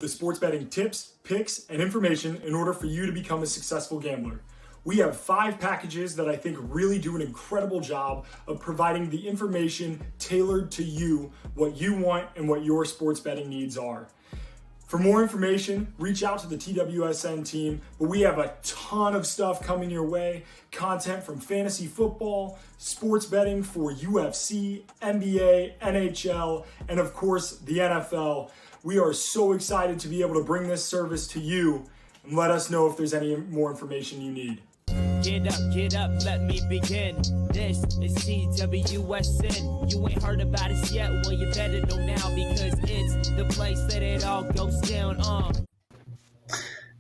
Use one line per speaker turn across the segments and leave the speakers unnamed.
The sports betting tips, picks, and information in order for you to become a successful gambler. We have 5 packages that I think really do an incredible job of providing the information tailored to you, what you want, and what your sports betting needs are. For more information, reach out to the TWSN team, but we have a ton of stuff coming your way. Content from fantasy football, sports betting for UFC, NBA, NHL, and of course the NFL. We are so excited to be able to bring this service to you, and let us know if there's any more information you need.
Get up, let me begin. This is TWSN. You ain't heard about us yet, well you better know now, because it's the place that it all goes down on.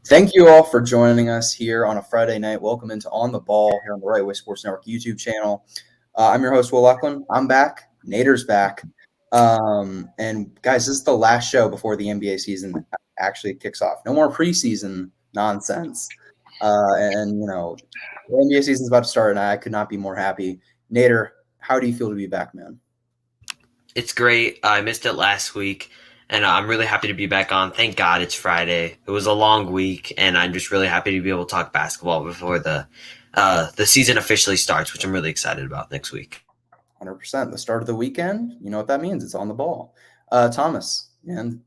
Thank you all for joining us here on a Friday night. Welcome into On the Ball here on the Right Way Sports Network YouTube channel. I'm your host, Will Luckland. I'm back. Nader's back. And guys, this is the last show before the NBA season actually kicks off. No more preseason nonsense. And, you know, the NBA season's about to start, and I could not be more happy. Nader, how do you feel to be back, man?
It's great. I missed it last week, and I'm really happy to be back on. Thank God it's Friday. It was a long week, and I'm just really happy to be able to talk basketball before the season officially starts, which I'm really excited about next week.
100%. The start of the weekend, you know what that means. It's on the ball. Thomas, man,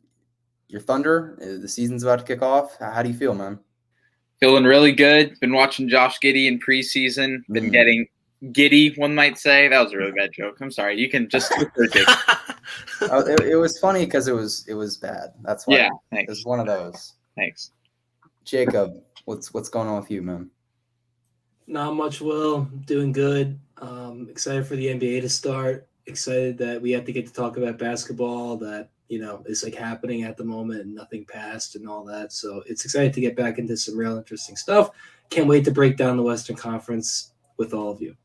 your Thunder, the season's about to kick off. How do you feel, man?
Feeling really good. Been watching Josh Giddey in preseason. Been getting giddy, one might say. That was a really bad joke. I'm sorry. You can just
it was funny because it was bad. That's why.
Yeah, thanks.
It's one of those.
Thanks.
Jacob, what's going on with you, man?
Not much, Will. Doing good. Excited for the NBA to start. Excited that we have to get to talk about basketball that, you know, is like happening at the moment and nothing passed and all that. So it's excited to get back into some real interesting stuff. Can't wait to break down the Western Conference with all of you.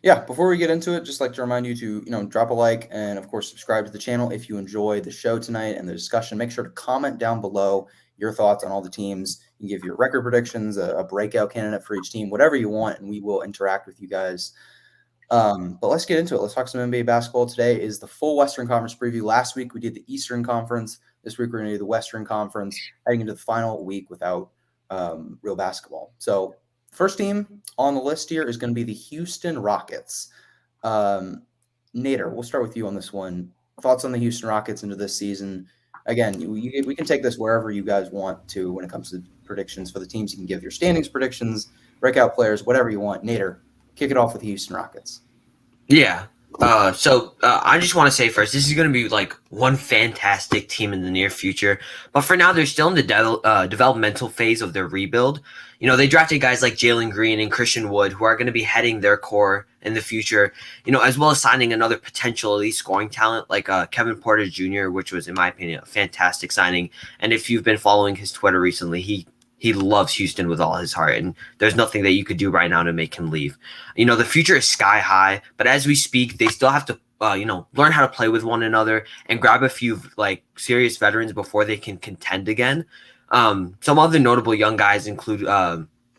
Yeah, before we get into it, just like to remind you to, drop a like and, of course, subscribe to the channel if you enjoy the show tonight and the discussion. Make sure to comment down below your thoughts on all the teams. You can give your record predictions, a breakout candidate for each team, whatever you want, and we will interact with you guys. But let's get into it. Let's talk some NBA basketball. Today is the full Western Conference preview. Last week we did the Eastern Conference. This week we're going to do the Western Conference, heading into the final week without real basketball. So first team on the list here is going to be the Houston Rockets. Nader, we'll start with you on this one. Thoughts on the Houston Rockets into this season? Again, we can take this wherever you guys want to when it comes to predictions for the teams. You can give your standings predictions, breakout players, whatever you want. Nader, kick it off with the Houston Rockets.
Yeah. So I just want to say first, this is going to be like one fantastic team in the near future. But for now, they're still in the developmental phase of their rebuild. You know, they drafted guys like Jalen Green and Christian Wood, who are going to be heading their core in the future, as well as signing another potential elite scoring talent like Kevin Porter Jr., which was, in my opinion, a fantastic signing. And if you've been following his Twitter recently, he loves Houston with all his heart, and there's nothing that you could do right now to make him leave. The future is sky high, but as we speak, they still have to, learn how to play with one another and grab a few serious veterans before they can contend again. Some other notable young guys include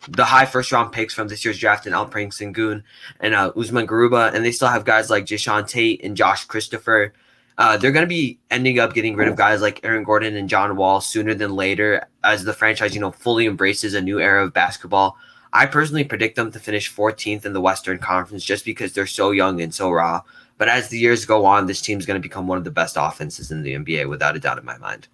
the high first-round picks from this year's draft in Alperen Sengun and Usman Garuba, and they still have guys like Jason Tate and Josh Christopher. They're going to be ending up getting rid of guys like Aaron Gordon and John Wall sooner than later as the franchise, fully embraces a new era of basketball. I personally predict them to finish 14th in the Western Conference just because they're so young and so raw. But as the years go on, this team's going to become one of the best offenses in the NBA, without a doubt in my mind.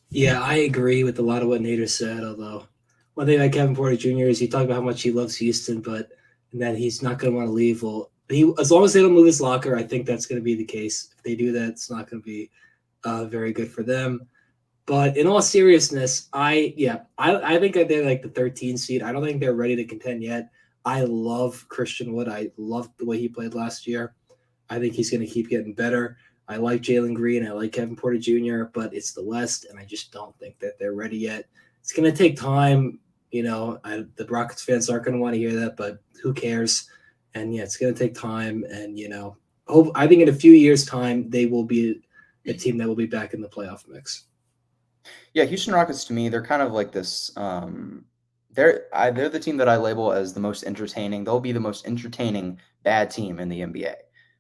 Yeah, I agree with a lot of what Nader said, although one thing like Kevin Porter Jr. is he talked about how much he loves Houston, but and that he's not going to want to leave. Well, as long as they don't move his locker, I think that's going to be the case. If they do that, it's not going to be very good for them. But in all seriousness, I think that they're like the 13 seed. I don't think they're ready to contend yet. I love Christian Wood. I loved the way he played last year. I think he's going to keep getting better. I like Jalen Green. I like Kevin Porter Jr., but it's the West, and I just don't think that they're ready yet. It's going to take time. The Rockets fans aren't going to want to hear that, but who cares? And yeah, it's going to take time. And, I think in a few years' time, they will be a team that will be back in the playoff mix.
Yeah, Houston Rockets, to me, they're kind of like this. They're the team that I label as the most entertaining. They'll be the most entertaining bad team in the NBA.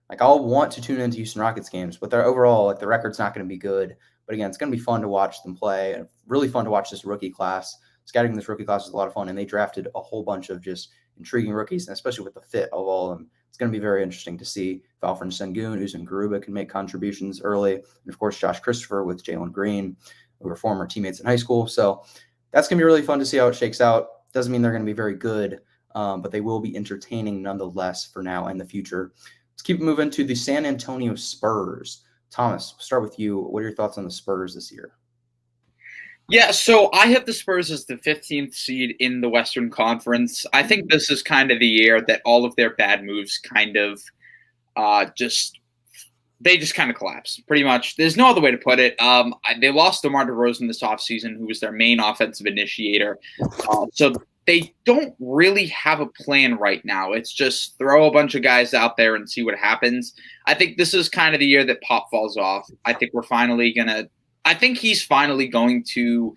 Like, I'll want to tune into Houston Rockets games, but their overall, the record's not going to be good. But again, it's going to be fun to watch them play, and really fun to watch this rookie class. Scouting this rookie class was a lot of fun, and they drafted a whole bunch of just intriguing rookies, and especially with the fit of all of them. It's going to be very interesting to see if Alfred Sengun, Uzun Garuba can make contributions early, and of course Josh Christopher with Jalen Green, who were former teammates in high school. So that's going to be really fun to see how it shakes out. Doesn't mean they're going to be very good, but they will be entertaining nonetheless for now and the future. Let's keep moving to the San Antonio Spurs. Thomas, we'll start with you. What are your thoughts on the Spurs this year?
Yeah, so I have the Spurs as the 15th seed in the Western Conference. I think this is kind of the year that all of their bad moves kind of just kind of collapse, pretty much. There's no other way to put it. They lost DeMar DeRozan this offseason, who was their main offensive initiator. So they don't really have a plan right now. It's just throw a bunch of guys out there and see what happens. I think this is kind of the year that Pop falls off. I think he's finally going to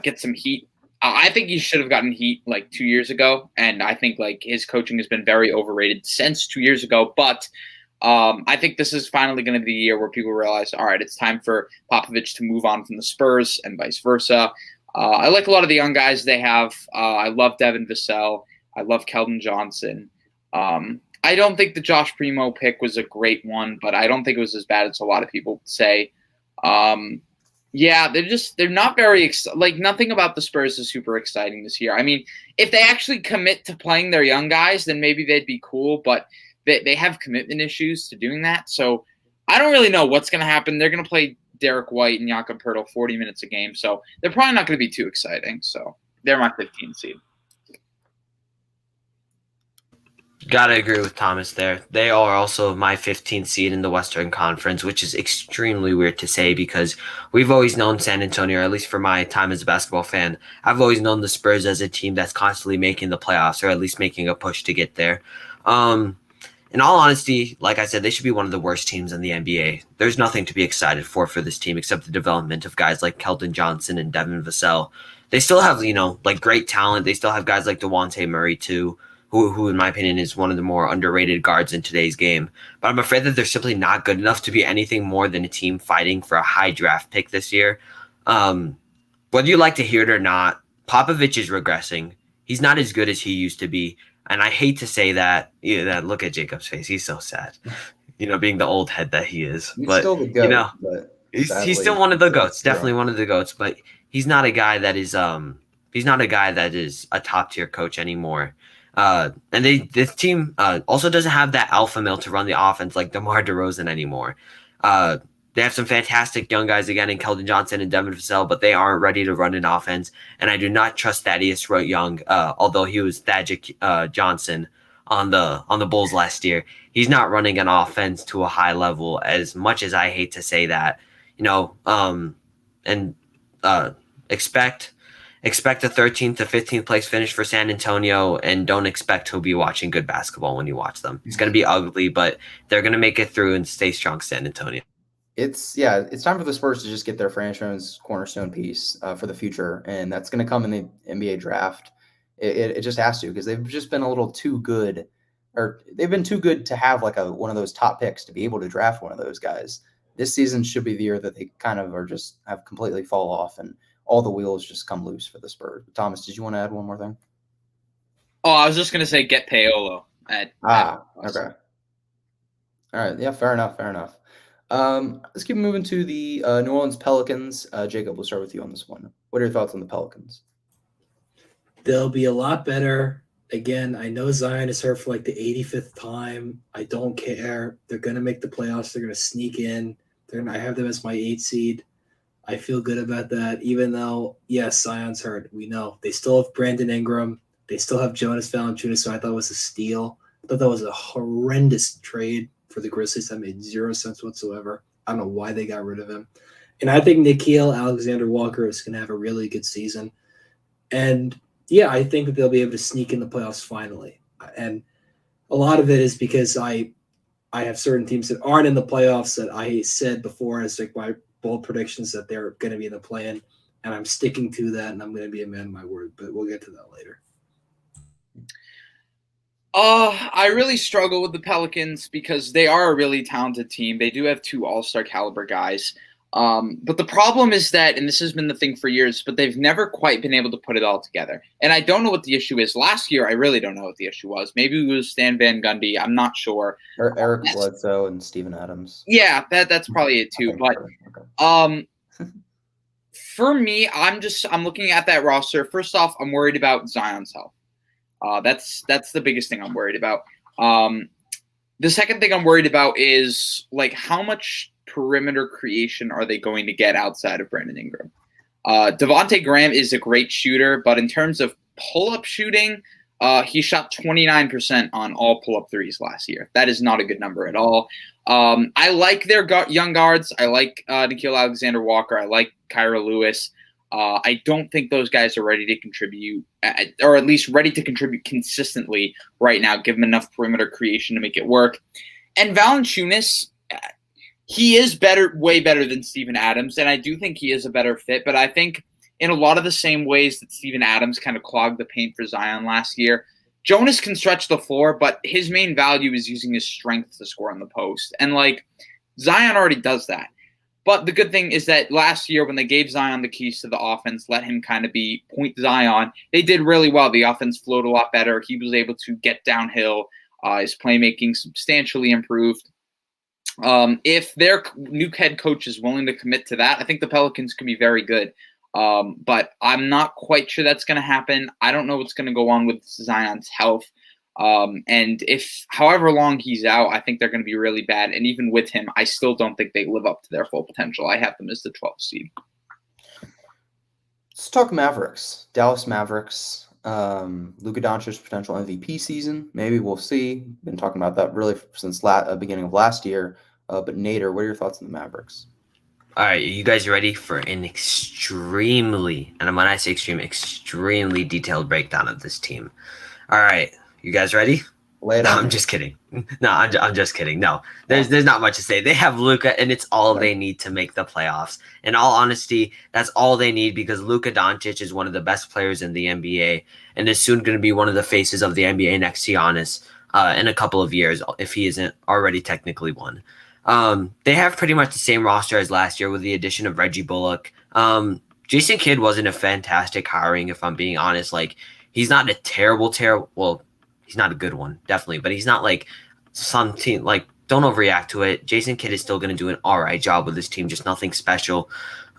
get some heat. I think he should have gotten heat like 2 years ago, and I think like his coaching has been very overrated since 2 years ago. But I think this is finally going to be the year where people realize, all right, it's time for Popovich to move on from the Spurs and vice versa. I like a lot of the young guys they have. I love Devin Vassell. I love Keldon Johnson. I don't think the Josh Primo pick was a great one, but I don't think it was as bad as a lot of people say. They're not very nothing about the Spurs is super exciting this year. I mean, if they actually commit to playing their young guys, then maybe they'd be cool, but they have commitment issues to doing that. So I don't really know what's going to happen. They're going to play Derek White and Jakob Poeltl 40 minutes a game. So they're probably not going to be too exciting. So they're my 15th seed.
Gotta agree with Thomas there. They are also my 15th seed in the Western Conference, which is extremely weird to say because we've always known San Antonio, or at least for my time as a basketball fan, I've always known the Spurs as a team that's constantly making the playoffs or at least making a push to get there. In all honesty, like I said, they should be one of the worst teams in the NBA. There's nothing to be excited for this team except the development of guys like Keldon Johnson and Devin Vassell. They still have, great talent. They still have guys like DeJounte Murray too, who in my opinion is one of the more underrated guards in today's game. But I'm afraid that they're simply not good enough to be anything more than a team fighting for a high draft pick this year. Whether you like to hear it or not, Popovich is regressing. He's not as good as he used to be. And I hate to say that. Look at Jacob's face. He's so sad, being the old head that he is.
He's
but,
still the GOAT, but
he's still one of the GOATs, definitely one of the GOATs, but he's not a guy that is a top tier coach anymore. And this team also doesn't have that alpha male to run the offense like DeMar DeRozan anymore. They have some fantastic young guys again in Keldon Johnson and Devin Vassell, but they aren't ready to run an offense. And I do not trust Thaddeus Young, although he was Thaddeus Johnson on the Bulls last year. He's not running an offense to a high level, as much as I hate to say that. Expect a 13th to 15th place finish for San Antonio, and don't expect to be watching good basketball when you watch them. It's going to be ugly, but they're going to make it through and stay strong, San Antonio.
It's time for the Spurs to just get their franchise cornerstone piece for the future, and that's going to come in the NBA draft. It just has to, because they've just been a little too good, or they've been too good to have like one of those top picks to be able to draft one of those guys. This season should be the year that they kind of are just have completely fall off and all the wheels just come loose for the Spurs. Thomas, did you want to add one more thing?
Oh, I was just going to say get Paolo.
Okay. All right. Yeah, fair enough. Let's keep moving to the New Orleans Pelicans. Jacob, we'll start with you on this one. What are your thoughts on the Pelicans?
They'll be a lot better. Again, I know Zion is hurt for like the 85th time. I don't care. They're going to make the playoffs. They're going to sneak in. I have them as my 8th seed. I feel good about that, even though, yes, Zion's hurt. We know. They still have Brandon Ingram. They still have Jonas Valanciunas, so I thought it was a steal. I thought that was a horrendous trade for the Grizzlies. That made zero sense whatsoever. I don't know why they got rid of him. And I think Nickeil Alexander-Walker is going to have a really good season. And, yeah, I think that they'll be able to sneak in the playoffs finally. And a lot of it is because I have certain teams that aren't in the playoffs that I said before as like my bold predictions that they're going to be in the play-in, and I'm sticking to that, and I'm going to be a man of my word, but we'll get to that later.
I really struggle with the Pelicans because they are a really talented team. They do have 2 all-star caliber guys. But the problem is that, and this has been the thing for years, but they've never quite been able to put it all together. And I don't know what the issue is. Last year, I really don't know what the issue was. Maybe it was Stan Van Gundy. I'm not sure.
Eric Bledsoe and Steven Adams.
Yeah, that's probably it too. But for me, I'm looking at that roster. First off, I'm worried about Zion's health. That's the biggest thing I'm worried about. The second thing I'm worried about is like how much perimeter creation are they going to get outside of Brandon Ingram? Devontae Graham is a great shooter, but in terms of pull-up shooting, he shot 29% on all pull-up threes last year. That is not a good number at all. I like their young guards. I like Nickeil Alexander-Walker. I like Kyra Lewis. I don't think those guys are ready to contribute, or at least ready to contribute consistently right now, give them enough perimeter creation to make it work. And Valanciunas, he is way better than Steven Adams, and I do think he is a better fit. But I think in a lot of the same ways that Steven Adams kind of clogged the paint for Zion last year, Jonas can stretch the floor, but his main value is using his strength to score on the post. And, like, Zion already does that. But the good thing is that last year when they gave Zion the keys to the offense, let him kind of be point Zion, they did really well. The offense flowed a lot better. He was able to get downhill. His playmaking substantially improved. If their new head coach is willing to commit to that, I think the Pelicans can be very good. But I'm not quite sure that's going to happen. I don't know what's going to go on with Zion's health. And if however long he's out, I think they're going to be really bad. And even with him, I still don't think they live up to their full potential. I have them as the 12th seed.
Let's talk Mavericks. Dallas Mavericks. Luka Doncic's potential MVP season. Maybe we'll see. Been talking about that really since beginning of last year. But Nader, what are your thoughts on the Mavericks?
All right, you guys ready for an extremely, and when I say extremely detailed breakdown of this team? All right, you guys ready?
Lay it
No,
on
I'm
me.
just kidding. No, I'm just kidding. No, there's not much to say. They have Luka, and it's all they need to make the playoffs. In all honesty, that's all they need because Luka Doncic is one of the best players in the NBA and is soon going to be one of the faces of the NBA next to Giannis in a couple of years, if he isn't already technically one. They have pretty much the same roster as last year with the addition of Reggie Bullock. Jason Kidd wasn't a fantastic hiring, if I'm being honest. Like, he's not a terrible, well, he's not a good one, definitely, but he's not like some team, like, don't overreact to it. Jason Kidd is still going to do an all right job with this team, just nothing special.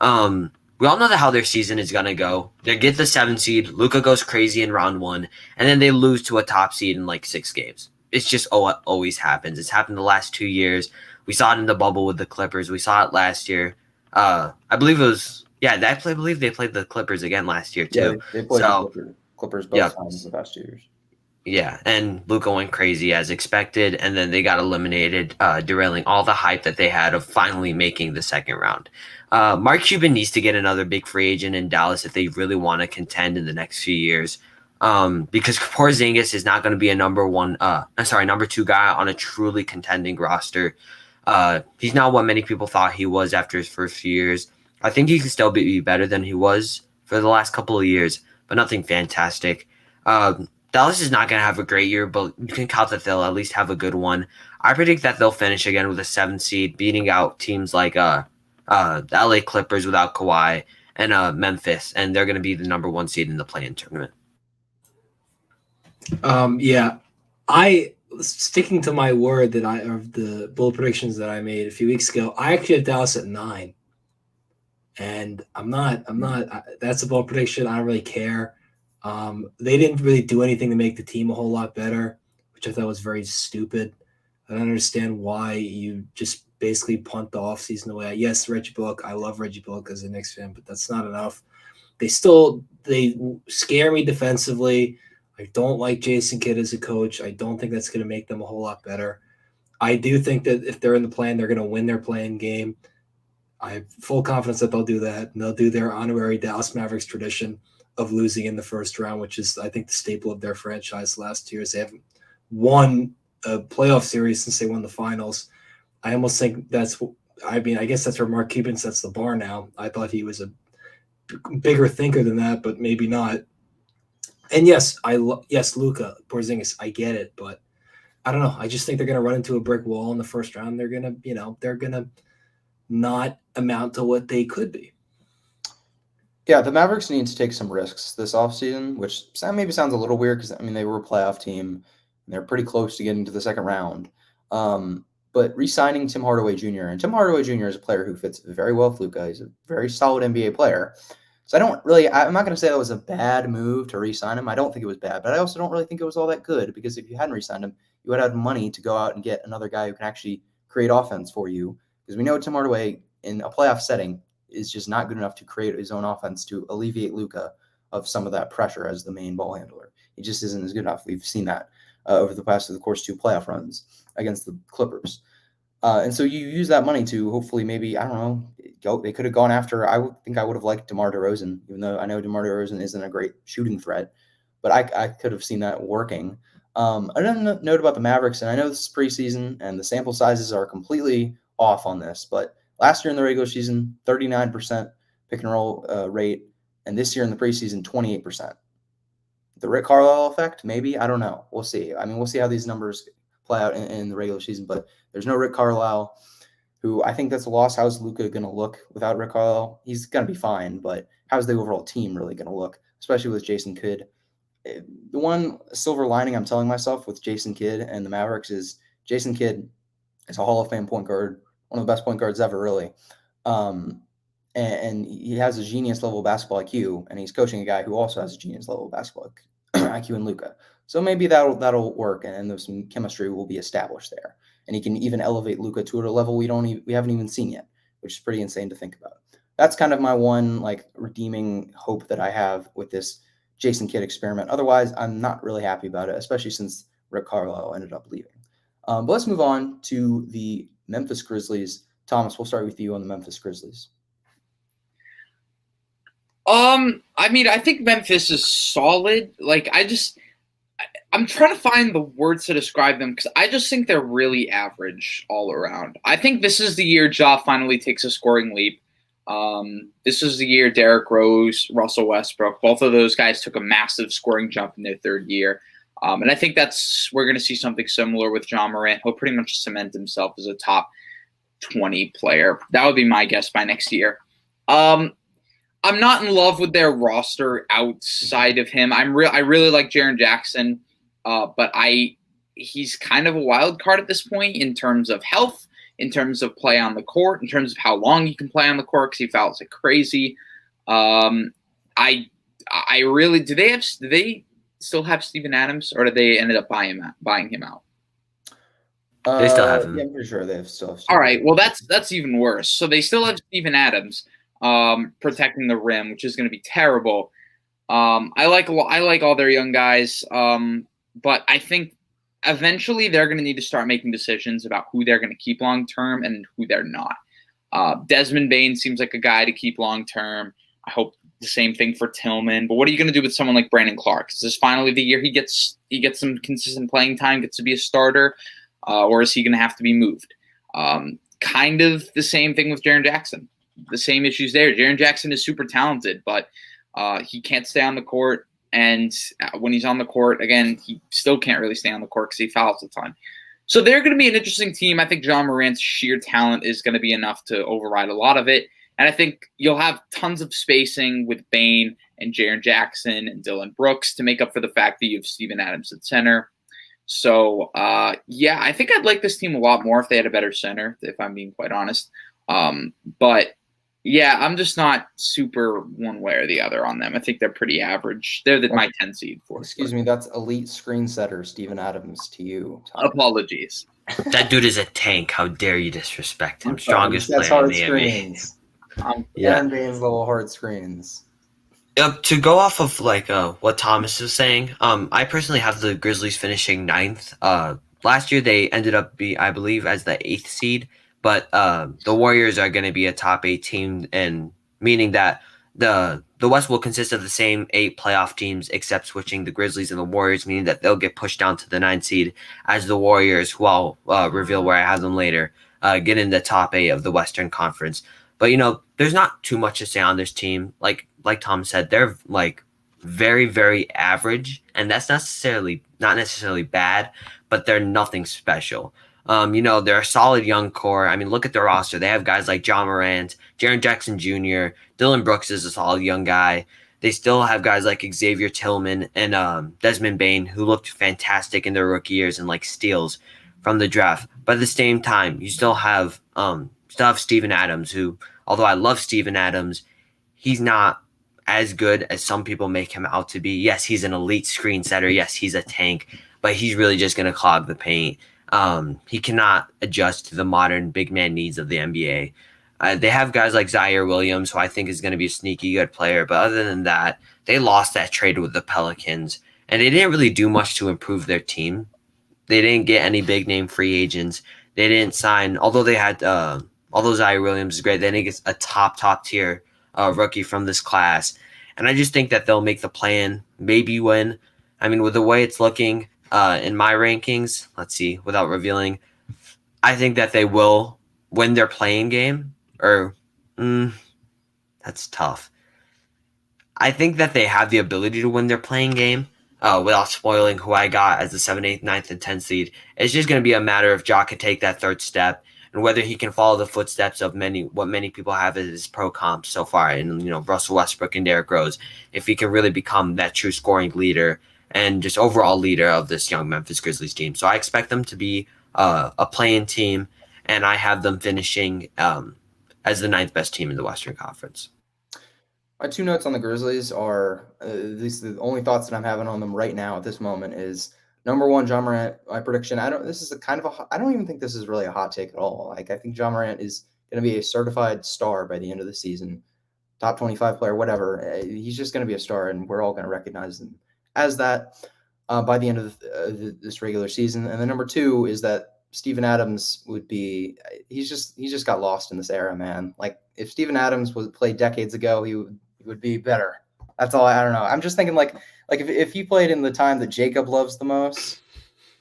We all know how their season is going to go. They get the 7th seed, Luka goes crazy in round 1, and then they lose to a top seed in like 6 games. It's just what always happens. It's happened the last 2 years. We saw it in the bubble with the Clippers. We saw it last year. I believe it was, I believe they played the Clippers again last year too.
Yeah, they played the Clippers both times the past 2 years.
Yeah, and Luka went crazy as expected, and then they got eliminated, derailing all the hype that they had of finally making the second round. Mark Cuban needs to get another big free agent in Dallas if they really want to contend in the next few years, because Porzingis is not going to be a number 2 guy on a truly contending roster. He's not what many people thought he was after his first few years. I think he can still be better than he was for the last couple of years, but nothing fantastic. Dallas is not going to have a great year, but you can count that they'll at least have a good one. I predict that they'll finish again with a 7th seed, beating out teams like the LA Clippers without Kawhi and Memphis, and they're going to be the number 1 seed in the play-in tournament.
Sticking to my word of the bold predictions that I made a few weeks ago, I actually have Dallas at 9. And I'm not, that's a bold prediction. I don't really care. They didn't really do anything to make the team a whole lot better, which I thought was very stupid. I don't understand why you just basically punt the offseason away. Yes, Reggie Bullock. I love Reggie Bullock as a Knicks fan, but that's not enough. They scare me defensively. I don't like Jason Kidd as a coach. I don't think that's going to make them a whole lot better. I do think that if they're in the play-in, they're going to win their play-in game. I have full confidence that they'll do that, and they'll do their honorary Dallas Mavericks tradition of losing in the first round, which is, I think, the staple of their franchise the last 2 years. They haven't won a playoff series since they won the finals. I almost think I guess that's where Mark Cuban sets the bar now. I thought he was a bigger thinker than that, but maybe not. And yes, Luka, Porzingis, I get it, but I don't know. I just think they're going to run into a brick wall in the first round. They're going to not amount to what they could be.
Yeah, the Mavericks need to take some risks this offseason, which maybe sounds a little weird because, I mean, they were a playoff team and they're pretty close to getting to the second round. But re-signing Tim Hardaway Jr., and Tim Hardaway Jr. is a player who fits very well with Luka. He's a very solid NBA player. So I'm not going to say that was a bad move to re-sign him. I don't think it was bad, but I also don't really think it was all that good because if you hadn't re-signed him, you would have had money to go out and get another guy who can actually create offense for you. Because we know Tim Hardaway in a playoff setting is just not good enough to create his own offense to alleviate Luka of some of that pressure as the main ball handler. He just isn't as good enough. We've seen that over the course 2 playoff runs against the Clippers. And so you use that money to hopefully maybe, I don't know, they could have gone after, I would have liked DeMar DeRozan, even though I know DeMar DeRozan isn't a great shooting threat, but I could have seen that working. Another note about the Mavericks, and I know this is preseason and the sample sizes are completely off on this, but last year in the regular season, 39% pick and roll rate, and this year in the preseason, 28%. The Rick Carlisle effect, maybe, I don't know. We'll see. I mean, we'll see how these numbers play out in the regular season, but there's no Rick Carlisle, who I think that's a loss. How's Luka going to look without Rick Carlisle? He's going to be fine, but how's the overall team really going to look, especially with Jason Kidd? The one silver lining I'm telling myself with Jason Kidd and the Mavericks is Jason Kidd is a Hall of Fame point guard, one of the best point guards ever, really. And he has a genius level basketball IQ, and he's coaching a guy who also has a genius level basketball IQ in Luka. So maybe that'll work, and there's some chemistry will be established there. And he can even elevate Luka to a level we haven't even seen yet, which is pretty insane to think about. That's kind of my one redeeming hope that I have with this Jason Kidd experiment. Otherwise, I'm not really happy about it, especially since Rick Carlisle ended up leaving. But let's move on to the Memphis Grizzlies. Thomas, we'll start with you on the Memphis Grizzlies.
I mean, I think Memphis is solid. I'm trying to find the words to describe them because I just think they're really average all around. I think this is the year Ja finally takes a scoring leap. This is the year Derrick Rose, Russell Westbrook, both of those guys took a massive scoring jump in their third year. And I think we're going to see something similar with Ja Morant. He'll pretty much cement himself as a top 20 player. That would be my guess by next year. I'm not in love with their roster outside of him. I really like Jaren Jackson, but he's kind of a wild card at this point in terms of health, in terms of play on the court, in terms of how long he can play on the court because he fouls like crazy. I really do they still have Steven Adams, or did they ended up buying him out?
They still have him.
Yeah, I'm pretty sure they still have.
All right, well that's even worse. So they still have Steven Adams protecting the rim, which is going to be terrible. I like all their young guys, but I think eventually they're going to need to start making decisions about who they're going to keep long term and who they're not. Desmond Bane seems like a guy to keep long term. I hope the same thing for Tillman. But what are you going to do with someone like Brandon Clark? Is this finally the year he gets some consistent playing time, gets to be a starter, or is he going to have to be moved? Kind of the same thing with Jaren Jackson. The same issues there. Jaren Jackson is super talented, but he can't stay on the court. And when he's on the court, again, he still can't really stay on the court because he fouls a ton. So they're going to be an interesting team. I think John Morant's sheer talent is going to be enough to override a lot of it. And I think you'll have tons of spacing with Bane and Jaren Jackson and Dylan Brooks to make up for the fact that you have Steven Adams at center. So, yeah, I think I'd like this team a lot more if they had a better center, if I'm being quite honest. But yeah, I'm just not super one way or the other on them. I think they're pretty average. They're my 10 seed for.
Excuse me, that's elite screen setter Steven Adams to you, Tom.
Apologies.
That dude is a tank. How dare you disrespect him? Strongest player in the NBA.
Yeah, Bane's little hard screens.
To go off of what Thomas is saying, I personally have the Grizzlies finishing 9th. Last year they ended up I believe as the 8th seed. But the Warriors are going to be a top 8 team, and meaning that the West will consist of the same 8 playoff teams, except switching the Grizzlies and the Warriors, meaning that they'll get pushed down to the 9th seed as the Warriors, who I'll reveal where I have them later, get in the top 8 of the Western Conference. But there's not too much to say on this team. Like Tom said, they're very, very average, and that's not necessarily bad, but they're nothing special. They're a solid young core. I mean, look at their roster. They have guys like John Morant, Jaren Jackson Jr., Dylan Brooks is a solid young guy. They still have guys like Xavier Tillman and Desmond Bane, who looked fantastic in their rookie years and like steals from the draft. But at the same time, you still have Steven Adams, who, although I love Steven Adams, he's not as good as some people make him out to be. Yes, he's an elite screen setter. Yes, he's a tank, but he's really just going to clog the paint. He cannot adjust to the modern big man needs of the NBA. They have guys like Zaire Williams, who I think is going to be a sneaky good player. But other than that, they lost that trade with the Pelicans, and they didn't really do much to improve their team. They didn't get any big name free agents. They didn't sign, although they had, although Zaire Williams is great, they didn't get a top tier rookie from this class. And I just think that they'll make the play-in, maybe win. I mean, with the way it's looking in my rankings, let's see, without revealing, I think that they will win their play-in game. That's tough. I think that they have the ability to win their play-in game without spoiling who I got as the 7th, 8th, 9th, and 10th seed. It's just going to be a matter of Ja can take that third step and whether he can follow the footsteps of what many people have as his pro comp so far, and Russell Westbrook and Derrick Rose. If he can really become that true scoring leader and just overall leader of this young Memphis Grizzlies team. So I expect them to be a play-in team, and I have them finishing as the 9th best team in the Western Conference.
My 2 notes on the Grizzlies are, at least the only thoughts that I'm having on them right now at this moment is, number 1, John Morant. My prediction, I don't even think this is really a hot take at all. Like, I think John Morant is going to be a certified star by the end of the season, top 25 player, whatever. He's just going to be a star, and we're all going to recognize him as that by the end of this regular season. And then number 2 is that Steven Adams would be, he's just got lost in this era, man. Like, if Steven Adams played decades ago, he would be better. That's all. I don't know. I'm just thinking like if he played in the time that Jacob loves the most,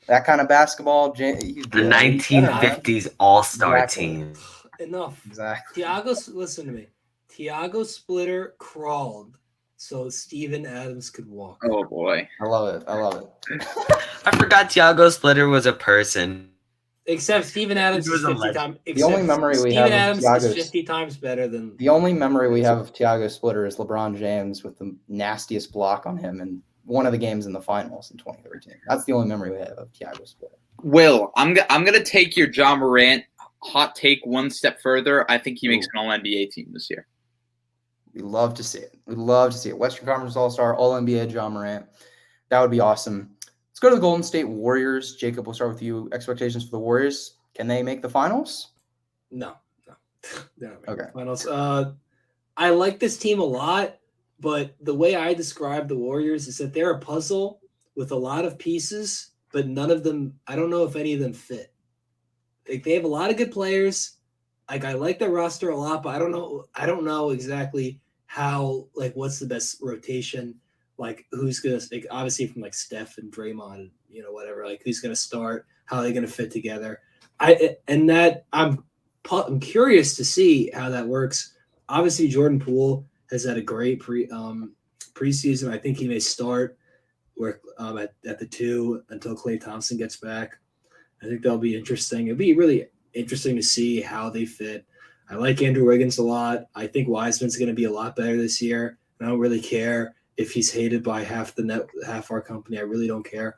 that kind of basketball.
The 1950s All-Star team.
Enough.
Exactly.
Listen to me. Tiago Splitter crawled so Steven Adams could walk.
Oh boy.
I love it.
I forgot Tiago Splitter was a person.
Except Steven Adams is 50 times.
The only memory we have of Tiago
is 50 times better than.
The only memory we have of Tiago Splitter is LeBron James with the nastiest block on him in one of the games in the finals in 2013. That's the only memory we have of Tiago Splitter.
Will, I'm gonna take your John Morant hot take one step further. I think he makes an All-NBA team this year.
We love to see it. Western Conference All-Star, All-NBA John Morant. That would be awesome. Let's go to the Golden State Warriors. Jacob, we'll start with you. Expectations for the Warriors. Can they make the finals?
No. They're not making
Okay.
the finals. I like this team a lot, but the way I describe the Warriors is that they're a puzzle with a lot of pieces, but none of them, I don't know if any of them fit. Like, they have a lot of good players. Like, I like their roster a lot, but I don't know exactly how, like, what's the best rotation. Like, who's going to, like, obviously from, like, Steph and Draymond, whatever, like, who's going to start, how are they going to fit together. I'm curious to see how that works. Obviously, Jordan Poole has had a great preseason. I think he may start at the 2 until Klay Thompson gets back. I think that'll be interesting. It'll be really interesting to see how they fit. I like Andrew Wiggins a lot. I think Wiseman's going to be a lot better this year. I don't really care if he's hated by half our company. I really don't care.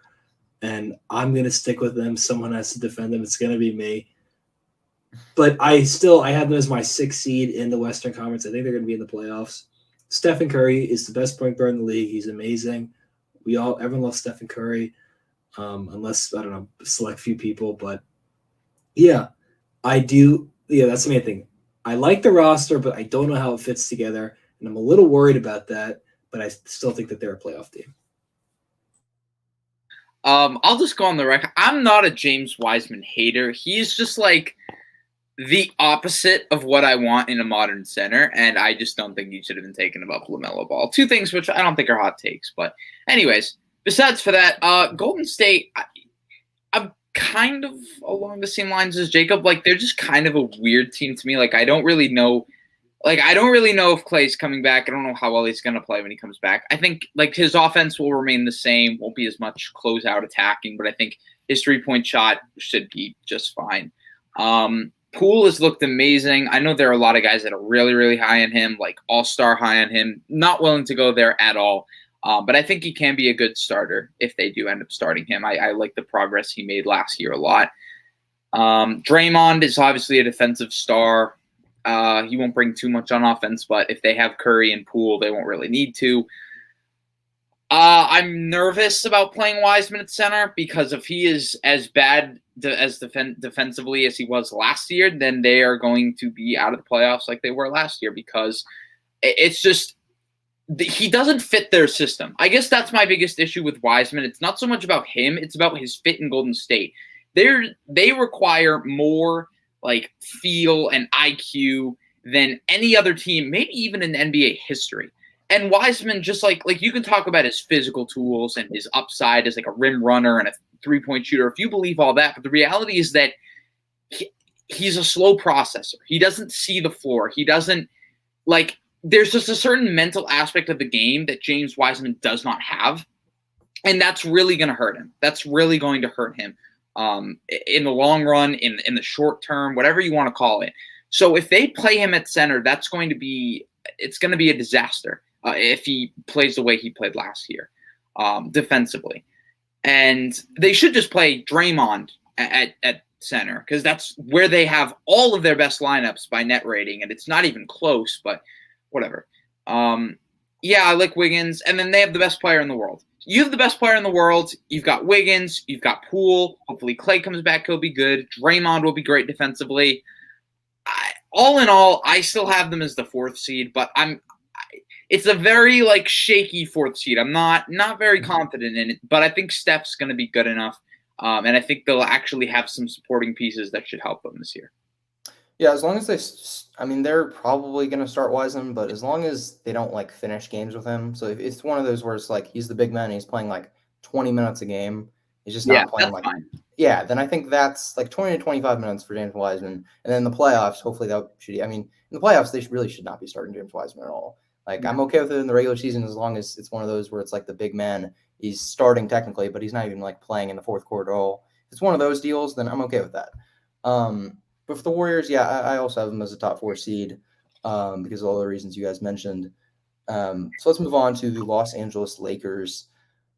And I'm going to stick with them. Someone has to defend them. It's going to be me. But I have them as my 6th seed in the Western Conference. I think they're going to be in the playoffs. Stephen Curry is the best point guard in the league. He's amazing. Everyone loves Stephen Curry, unless, I don't know, select few people. But yeah, I do. Yeah, that's the main thing. I like the roster, but I don't know how it fits together. And I'm a little worried about that, but I still think that they're a playoff team.
I'll just go on the record. I'm not a James Wiseman hater. He's just like the opposite of what I want in a modern center, and I just don't think he should have been taken above LaMelo Ball. 2 things which I don't think are hot takes, but anyways, besides for that, Golden State, I'm kind of along the same lines as Jacob. Like, they're just kind of a weird team to me. Like, I don't really know if Klay's coming back. I don't know how well he's going to play when he comes back. I think, like, his offense will remain the same, won't be as much closeout attacking, but I think his 3-point shot should be just fine. Poole has looked amazing. I know there are a lot of guys that are really, really high on him, like all-star high on him, not willing to go there at all. But I think he can be a good starter if they do end up starting him. I like the progress he made last year a lot. Draymond is obviously a defensive star. He won't bring too much on offense, but if they have Curry and Poole, they won't really need to. I'm nervous about playing Wiseman at center because if he is as bad defensively as he was last year, then they are going to be out of the playoffs like they were last year because it's just he doesn't fit their system. I guess that's my biggest issue with Wiseman. It's not so much about him. It's about his fit in Golden State. They require more like feel and IQ than any other team, maybe even in NBA history. And Wiseman, just like you can talk about his physical tools and his upside as like a rim runner and a 3-point shooter, if you believe all that, but the reality is that he's a slow processor. He doesn't see the floor. He doesn't there's just a certain mental aspect of the game that James Wiseman does not have. And that's really going to hurt him. That's really going to hurt him in the long run, in the short term, whatever you want to call it. So if they play him at center, it's going to be a disaster if he plays the way he played last year defensively. And they should just play Draymond at center because that's where they have all of their best lineups by net rating, and it's not even close, but whatever. I like Wiggins, and then they have the best player in the world. You have the best player in the world. You've got Wiggins. You've got Poole. Hopefully Klay comes back. He'll be good. Draymond will be great defensively. All in all, I still have them as the 4th seed, but it's a very shaky 4th seed. I'm not very confident in it, but I think Steph's going to be good enough, and I think they'll actually have some supporting pieces that should help them this year.
Yeah, as long as they're probably going to start Wiseman, but as long as they don't finish games with him. So if it's one of those where it's he's the big man, and he's playing 20 minminutes a game. He's just not playing
fine.
Yeah, then I think that's 20 to 25 minutes for James Wiseman. And then the playoffs, hopefully in the playoffs, they really should not be starting James Wiseman at all. I'm okay with it in the regular season as long as it's one of those where it's the big man. He's starting technically, but he's not even playing in the fourth quarter at all. If it's one of those deals, then I'm okay with that. But for the Warriors, I also have them as a top 4 seed because of all the reasons you guys mentioned. So let's move on to the Los Angeles Lakers.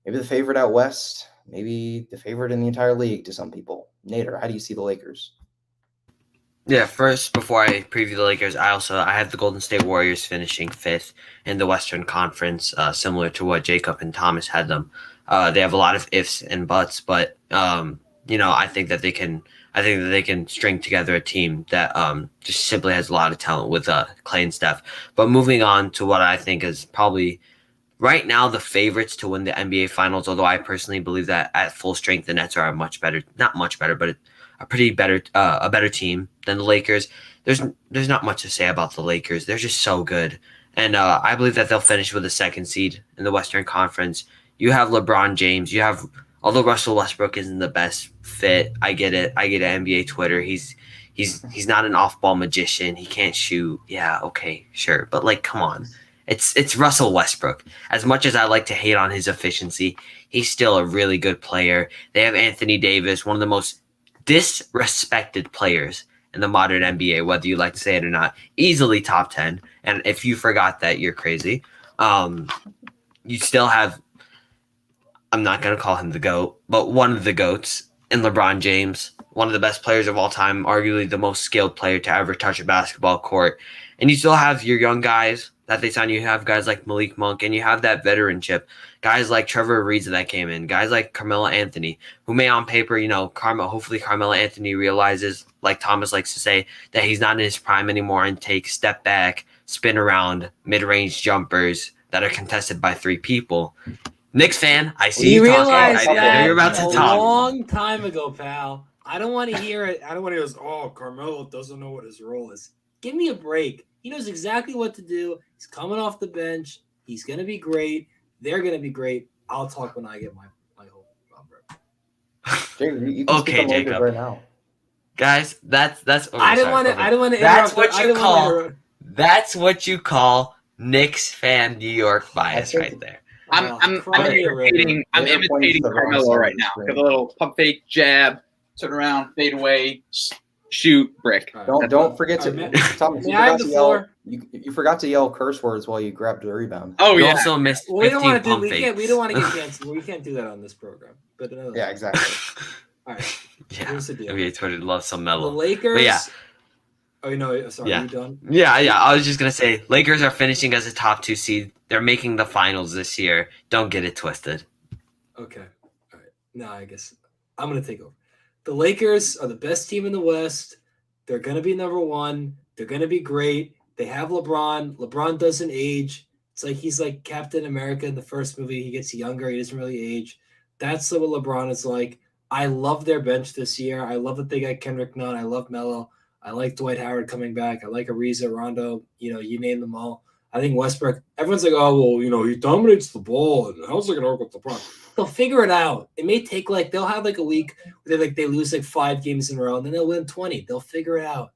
Maybe the favorite out west, maybe the favorite in the entire league to some people. Nader, how do you see the Lakers?
Yeah, first, before I preview the Lakers, I have the Golden State Warriors finishing 5th in the Western Conference, similar to what Jacob and Thomas had them. They have a lot of ifs and buts, but I think that they can string together a team that just simply has a lot of talent with Klay and Steph. But moving on to what I think is probably right now the favorites to win the NBA Finals, although I personally believe that at full strength the Nets are not much better, but a better team than the Lakers. There's not much to say about the Lakers. They're just so good. And I believe that they'll finish with the 2nd seed in the Western Conference. You have LeBron James. Although Russell Westbrook isn't the best fit, I get it. I get it. NBA Twitter. He's not an off-ball magician. He can't shoot. Yeah, okay, sure. But come on. It's Russell Westbrook. As much as I like to hate on his efficiency, he's still a really good player. They have Anthony Davis, one of the most disrespected players in the modern NBA, whether you like to say it or not, easily top 10. And if you forgot that, you're crazy. You still have, I'm not going to call him the GOAT, but one of the GOATs in LeBron James, one of the best players of all time, arguably the most skilled player to ever touch a basketball court. And you still have your young guys that they sign. You have guys like Malik Monk, and you have that veteranship. Guys like Trevor Ariza that came in, guys like Carmelo Anthony, who may on paper, hopefully Carmelo Anthony realizes, like Thomas likes to say, that he's not in his prime anymore and takes step back, spin around, mid-range jumpers that are contested by 3 people. Knicks fan, I see you talking. I know you're about to talk.
A long time ago, pal. I don't want to hear it. I don't want to hear this, Carmelo doesn't know what his role is. Give me a break. He knows exactly what to do. He's coming off the bench. He's going to be great. They're going to be great. I'll talk when I get my whole
Jacob, you can
okay, Jacob.
right now.
Guys, that's. Oh,
I don't want to.
That's what you call Knicks fan New York bias right there.
I'm
cry me a river.
imitating
They're pointing to the wrong
Carmelo
side
right
of the
now.
screen.
Give a little pump fake, jab, turn around, fade away, shoot, brick.
All right.
Don't forget
All
to
right,
Thomas.
may
You
I have
forgot
the
to yell.
floor?
You forgot to yell curse words while you grabbed the rebound.
Oh
You
yeah.
also missed
Well, we don't
15
want to do.
pump
We
fakes.
don't want to get canceled. We can't do that on this program. But another
Yeah,
time.
exactly.
All right.
Yeah,
Here's the deal.
NBA Twitter loves some
The
mellow.
Lakers.
But yeah.
Oh no! Sorry,
Yeah.
you done?
Yeah. I was just gonna say, Lakers are finishing as a top 2 seed. They're making the finals this year. Don't get it twisted.
Okay. All right. Now I guess I'm gonna take over. The Lakers are the best team in the West. They're gonna be number 1. They're gonna be great. They have LeBron. LeBron doesn't age. It's like he's like Captain America in the first movie. He gets younger. He doesn't really age. That's what LeBron is like. I love their bench this year. I love that they got Kendrick Nunn. I love Melo. I like Dwight Howard coming back. I like Ariza, Rondo. You name them all. I think Westbrook. Everyone's like, oh well, he dominates the ball, and how's it gonna work with LeBron? They'll figure it out. It may take they'll have a week where they lose 5 games in a row, and then they'll win 20. They'll figure it out.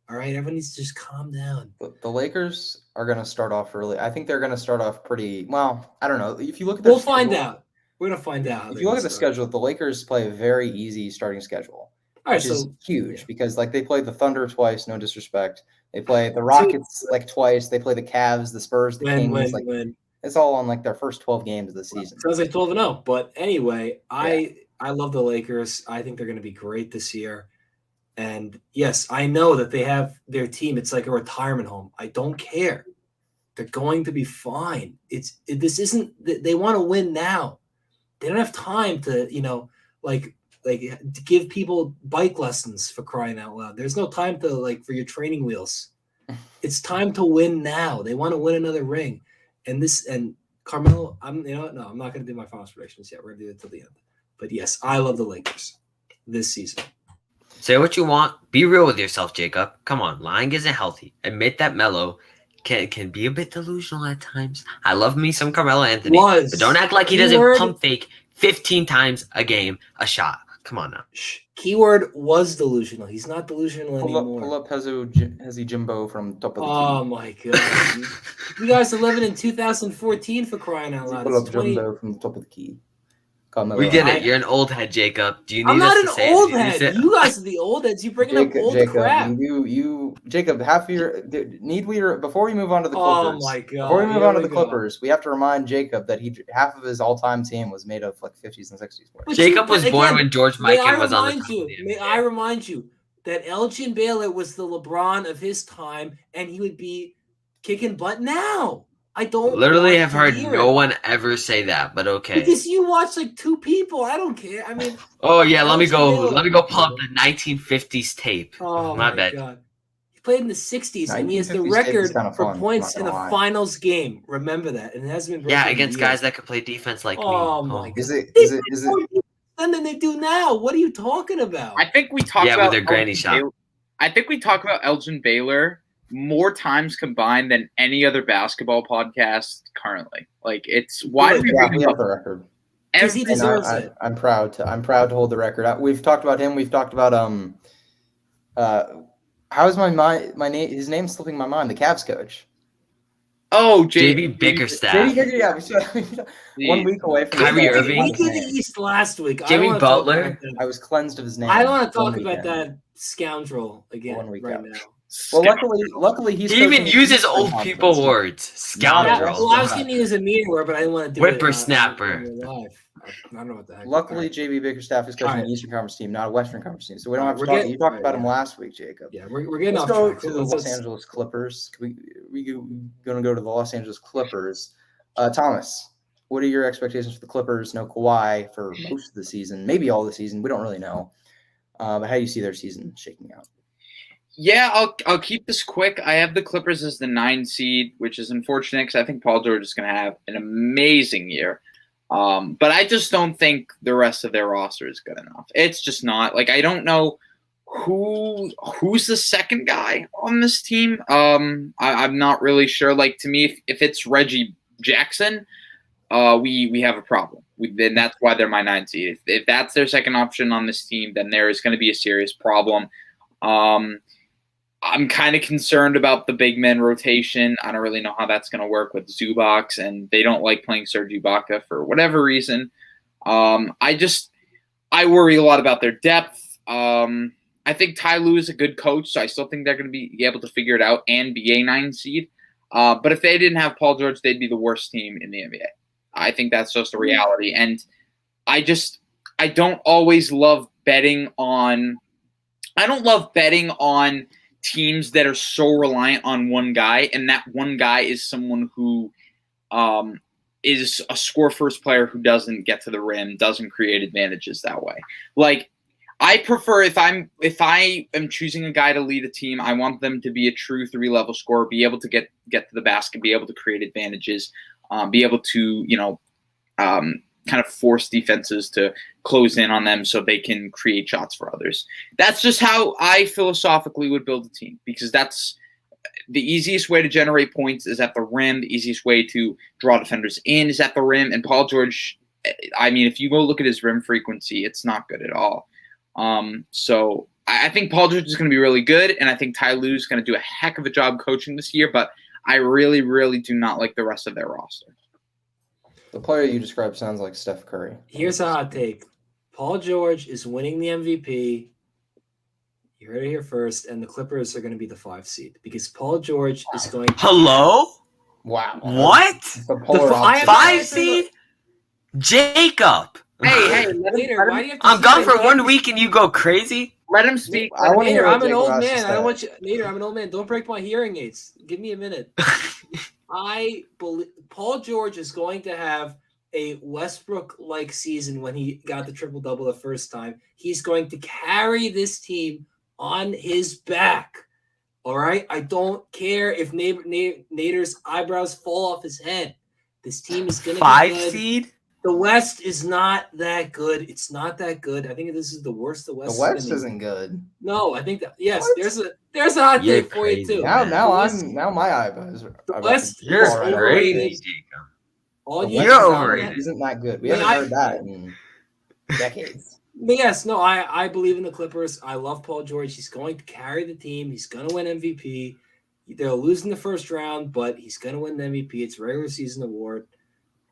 All right, everyone needs to just calm down.
The Lakers are going to start off early. I think they're going to start off pretty well. I don't know. If you look at
We'll find out. We're gonna find out.
If you look at the schedule, the Lakers play a very easy starting schedule.
All right,
which is huge
yeah.
because they play the Thunder twice, no disrespect. They play the Rockets twice. They play the Cavs, the Spurs, the Kings. It's all on their first 12 games of the season.
Sounds like 12-0. But anyway, I love the Lakers. I think they're going to be great this year. And yes, I know that they have their team. It's like a retirement home. I don't care. They're going to be fine. This isn't. They want to win now. They don't have time to to give people bike lessons, for crying out loud. There's no time to for your training wheels. It's time to win now. They want to win another ring. And Carmelo, I'm not going to do my finals predictions yet. We're going to do it till the end. But yes, I love the Lakers this season.
Say what you want. Be real with yourself, Jacob. Come on, lying isn't healthy. Admit that Melo can be a bit delusional at times. I love me some Carmelo Anthony, but don't act like he doesn't pump fake 15 times a game a shot. Come on now.
Keyword was delusional. He's not delusional anymore.
Pull up Hezi Jimbo from top of the key.
Oh my god! You guys are living in 2014 for crying out loud.
Pull up Jimbo from the top of the key.
We get it. You're an old head, Jacob. Do you need
I'm not
us
an
to say
old
it?
head. You guys are the old heads. You bringing up old crap.
Jacob, half of your before we move on to the Clippers.
Oh my god!
Before we move on to the Clippers, we have to remind Jacob that half of his all-time team was made of 50s and 60s players.
Jacob was born when George Mikan was on the team.
May I remind you that Elgin Baylor was the LeBron of his time, and he would be kicking butt now. I don't
literally have heard no one ever say that, but okay.
Because you watch 2 people. I don't care. I mean,
oh yeah, let me go pull up the 1950s tape.
Oh
my bad.
God. He played in the 60s, and he has the record for points in a finals game. Remember that, and it hasn't been
against guys that could play defense like me.
Oh my God!
Is it?
Than they do now. What are you talking about?
I think we talked about
with their granny shot.
I think we talk about Elgin Baylor more times combined than any other basketball podcast currently. It's why we
have the record.
Because he deserves it.
I'm proud to hold the record. We've talked about him. We've talked about how is my name? His name's slipping my mind. The Cavs coach.
Oh,
JB Bickerstaff.
1 week away from
Kyrie Irving.
We did the East last week.
Jimmy Butler.
I was cleansed of his name.
I don't want to talk about that scoundrel again right now.
Well, luckily he
even uses old people words. Scoundrel.
Well, I was going to use a mean word, but I didn't want to do
Whippersnapper.
I don't know what the heck.
Luckily, JB Bickerstaff is coaching an Eastern Conference team, not a Western Conference team. So we don't have to talk. You talked about him last week, Jacob.
Yeah, we're getting
off
track.
To the Los Angeles Clippers. We're going to go to the Los Angeles Clippers. Thomas, what are your expectations for the Clippers? No Kawhi for most of the season, maybe all the season. We don't really know. But how do you see their season shaking out?
Yeah, I'll keep this quick. I have the Clippers as the 9 seed, which is unfortunate because I think Paul George is going to have an amazing year. But I just don't think the rest of their roster is good enough. It's just not. I don't know who's the second guy on this team. I'm not really sure. To me, if it's Reggie Jackson, we have a problem. Then that's why they're my 9 seed. If that's their second option on this team, then there is going to be a serious problem. I'm kind of concerned about the big men rotation. I don't really know how that's going to work with Zubac, and they don't like playing Serge Ibaka for whatever reason. I worry a lot about their depth. I think Ty Lue is a good coach, so I still think they're going to be able to figure it out and be a 9 seed. But if they didn't have Paul George, they'd be the worst team in the NBA. I think that's just a reality. And I don't always love betting on – I don't love betting on teams that are so reliant on one guy, and that one guy is someone who is a score-first player who doesn't get to the rim, doesn't create advantages that way. Like, I prefer if I am choosing a guy to lead a team, I want them to be a true 3-level scorer, be able to get to the basket, be able to create advantages, be able to kind of force defenses to close in on them so they can create shots for others. That's just how I philosophically would build a team, because that's the easiest way to generate points is at the rim. The easiest way to draw defenders in is at the rim. And Paul George, I mean, if you go look at his rim frequency, it's not good at all. So I think Paul George is going to be really good, and I think Ty Lue is going to do a heck of a job coaching this year, but I really, really do not like the rest of their roster.
The player you described sounds like Steph Curry.
Here's a hot take. Paul George is winning the MVP. You heard it here first, and the Clippers are going to be the 5 seed because Paul George is going to...
Hello?
Wow.
What?
The polar
The
opposite.
5 seed? Jacob.
Hey,
Later, why do you have to
I'm
say
gone for
that?
1 week and you go crazy?
let him speak.
I want to hear
Nader,
what
I'm an
Jacob
old
has to
man. I
say.
don't want you, Nader, I'm an old man. Don't break my hearing aids. Give me a minute. I believe Paul George is going to have a Westbrook-like season when he got the triple-double the first time. He's going to carry this team on his back. All right? I don't care if Nader's eyebrows fall off his head. This team is going to be
5
good.
seed?
The West is not that good. It's not that good. I think this is the worst the West.
The West
been.
isn't good.
No, I think that yes.
What?
There's a hot
You're
take for you
crazy,
too.
man.
Now my eyebrows are
The West
You're
is
overrated.
overrated.
crazy, Jacob.
All
The
you
You're
West
have to
overrated.
isn't that good. We
Man,
haven't
I-
heard that in decades.
Yes, no, I believe in the Clippers. I love Paul George. He's going to carry the team. He's going to win MVP. They'll lose in the first round, but he's going to win the MVP. It's a regular season award,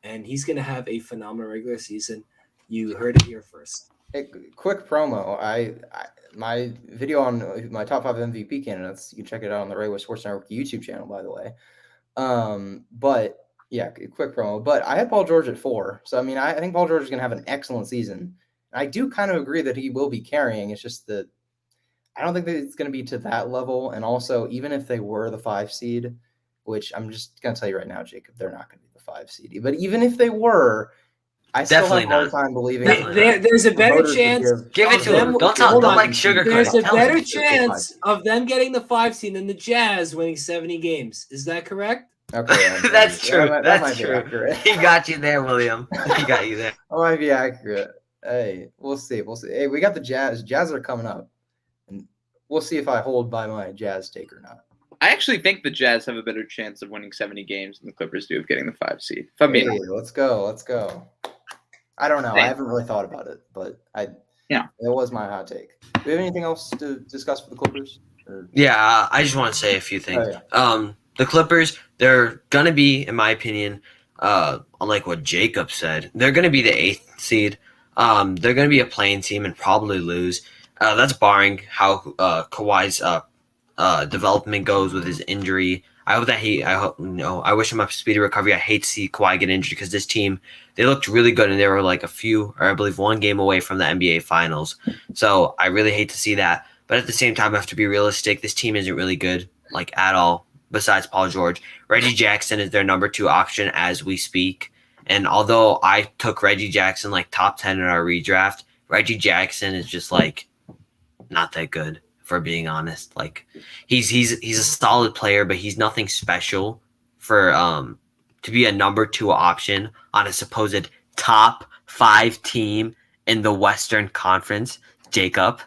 and he's going to have a phenomenal regular season. You heard it here first.
Hey, quick promo. I my video on my top 5 MVP candidates. You can check it out on the Ray West Sports Network YouTube channel, by the way. But yeah, quick promo. But I had Paul George at 4, so I mean, I think Paul George is going to have an excellent season. I do kind of agree that he will be carrying. It's just that I don't think that it's going to be to that level. And also, even if they were the 5 seed, which I'm just going to tell you right now, Jacob, they're not going to be the 5 seed. But even if they were, I still
Definitely
have a hard
not.
time believing.
There's a
the
better
voters would
chance.
Give it
of
to
them-
him. Don't
hold on.
like sugarcoat
There's
it.
a
Tell him
better
it's
chance of them getting the 5 seed than the Jazz winning 70 games. Is that correct?
Okay,
That's true.
That
That's
might be
true.
accurate.
He got you there, William. He got you there.
That might be accurate. Hey, we'll see. We'll see. Hey, we got the Jazz. Jazz are coming up, and we'll see if I hold by my Jazz take or not.
I actually think the Jazz have a better chance of winning 70 games than the Clippers do of getting the 5 seed. If I'm being
Hey,
honest.
let's go. Let's go. I don't know. I haven't really thought about it, but it was my hot take. Do we have anything else to discuss for the Clippers? Or-
Yeah, I just want to say a few things.
Oh, yeah.
The Clippers, they're going to be, in my opinion, unlike what Jacob said, they're going to be the 8th seed. They're going to be a playing team and probably lose. That's barring how Kawhi's development goes with his injury. I wish him a speedy recovery. I hate to see Kawhi get injured because this team, they looked really good and they were like I believe 1 game away from the NBA Finals. So I really hate to see that. But at the same time, I have to be realistic. This team isn't really good, like at all, besides Paul George. Reggie Jackson is their number 2 option as we speak. And although I took Reggie Jackson like top 10 in our redraft, Reggie Jackson is just like not that good, for being honest. Like he's a solid player, but he's nothing special for to be a number 2 option on a supposed top 5 team in the Western Conference, Jacob.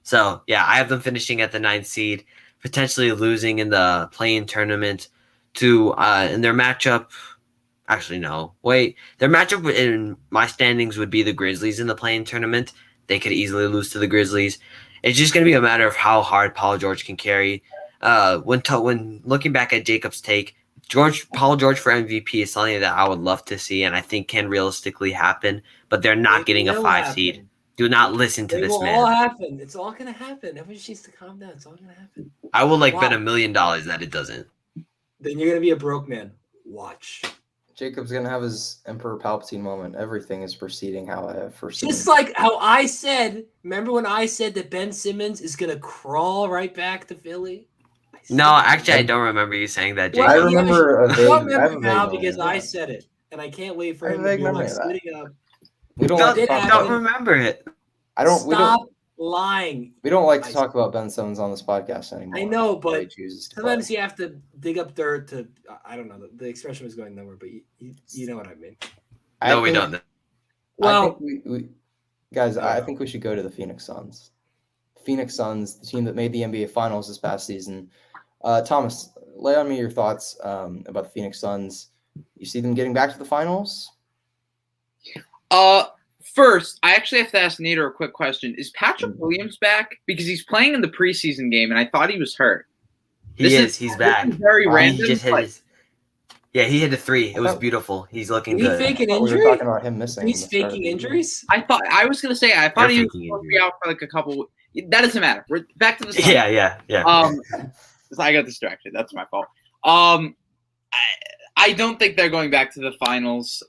So yeah, I have them finishing at the 9th seed, potentially losing in the play-in tournament to in their matchup. Actually, no. Wait. Their matchup in my standings would be the Grizzlies in the play-in tournament. They could easily lose to the Grizzlies. It's just going to be a matter of how hard Paul George can carry. when looking back at Jacob's take, Paul George for MVP is something that I would love to see and I think can realistically happen, but they're not getting a 5 seed. Do not listen to
It
this
will
man.
all happen. It's all gonna happen. Everyone just needs to calm down. It's all gonna happen.
I will bet $1 million that it doesn't.
Then you're gonna be a broke man. Watch.
Jacob's gonna have his Emperor Palpatine moment. Everything is proceeding how I have foreseen.
Just like how I said. Remember when I said that Ben Simmons is gonna crawl right back to Philly?
No, actually, I don't remember you saying that, Jacob.
I remember a
I
vague.
don't
I have
remember
a
now
vague
because
memory.
I said it, and I can't wait for
I
him
have a
to
vague
be like
memory of that.
sitting up.
We don't
Don't,
like to talk
happen.
don't
about.
remember it.
Stop lying.
We don't like to talk about Ben Simmons on this podcast anymore.
I know,
That's why he
but
chooses to
sometimes
play.
you have to dig up dirt to. I don't know. The expression was going nowhere, but you know what I mean.
No, we don't.
Well,
I think we should go to the Phoenix Suns. Phoenix Suns, the team that made the NBA Finals this past season. Thomas, lay on me your thoughts about the Phoenix Suns. You see them getting back to the finals?
First, I actually have to ask Nader a quick question. Is Patrick Williams back? Because he's playing in the preseason game, and I thought he was hurt.
He's back.
Very random.
He just he hit a 3. It was beautiful. He's looking
Did he
good.
fake an
We were
injury?
talking about him missing.
He's
the start of
faking
the year.
injuries.
I thought he was
They're
supposed to
faking
be out for like a couple. That doesn't matter. We're back to the Suns.
Yeah.
I got distracted. That's my fault. I don't think they're going back to the finals.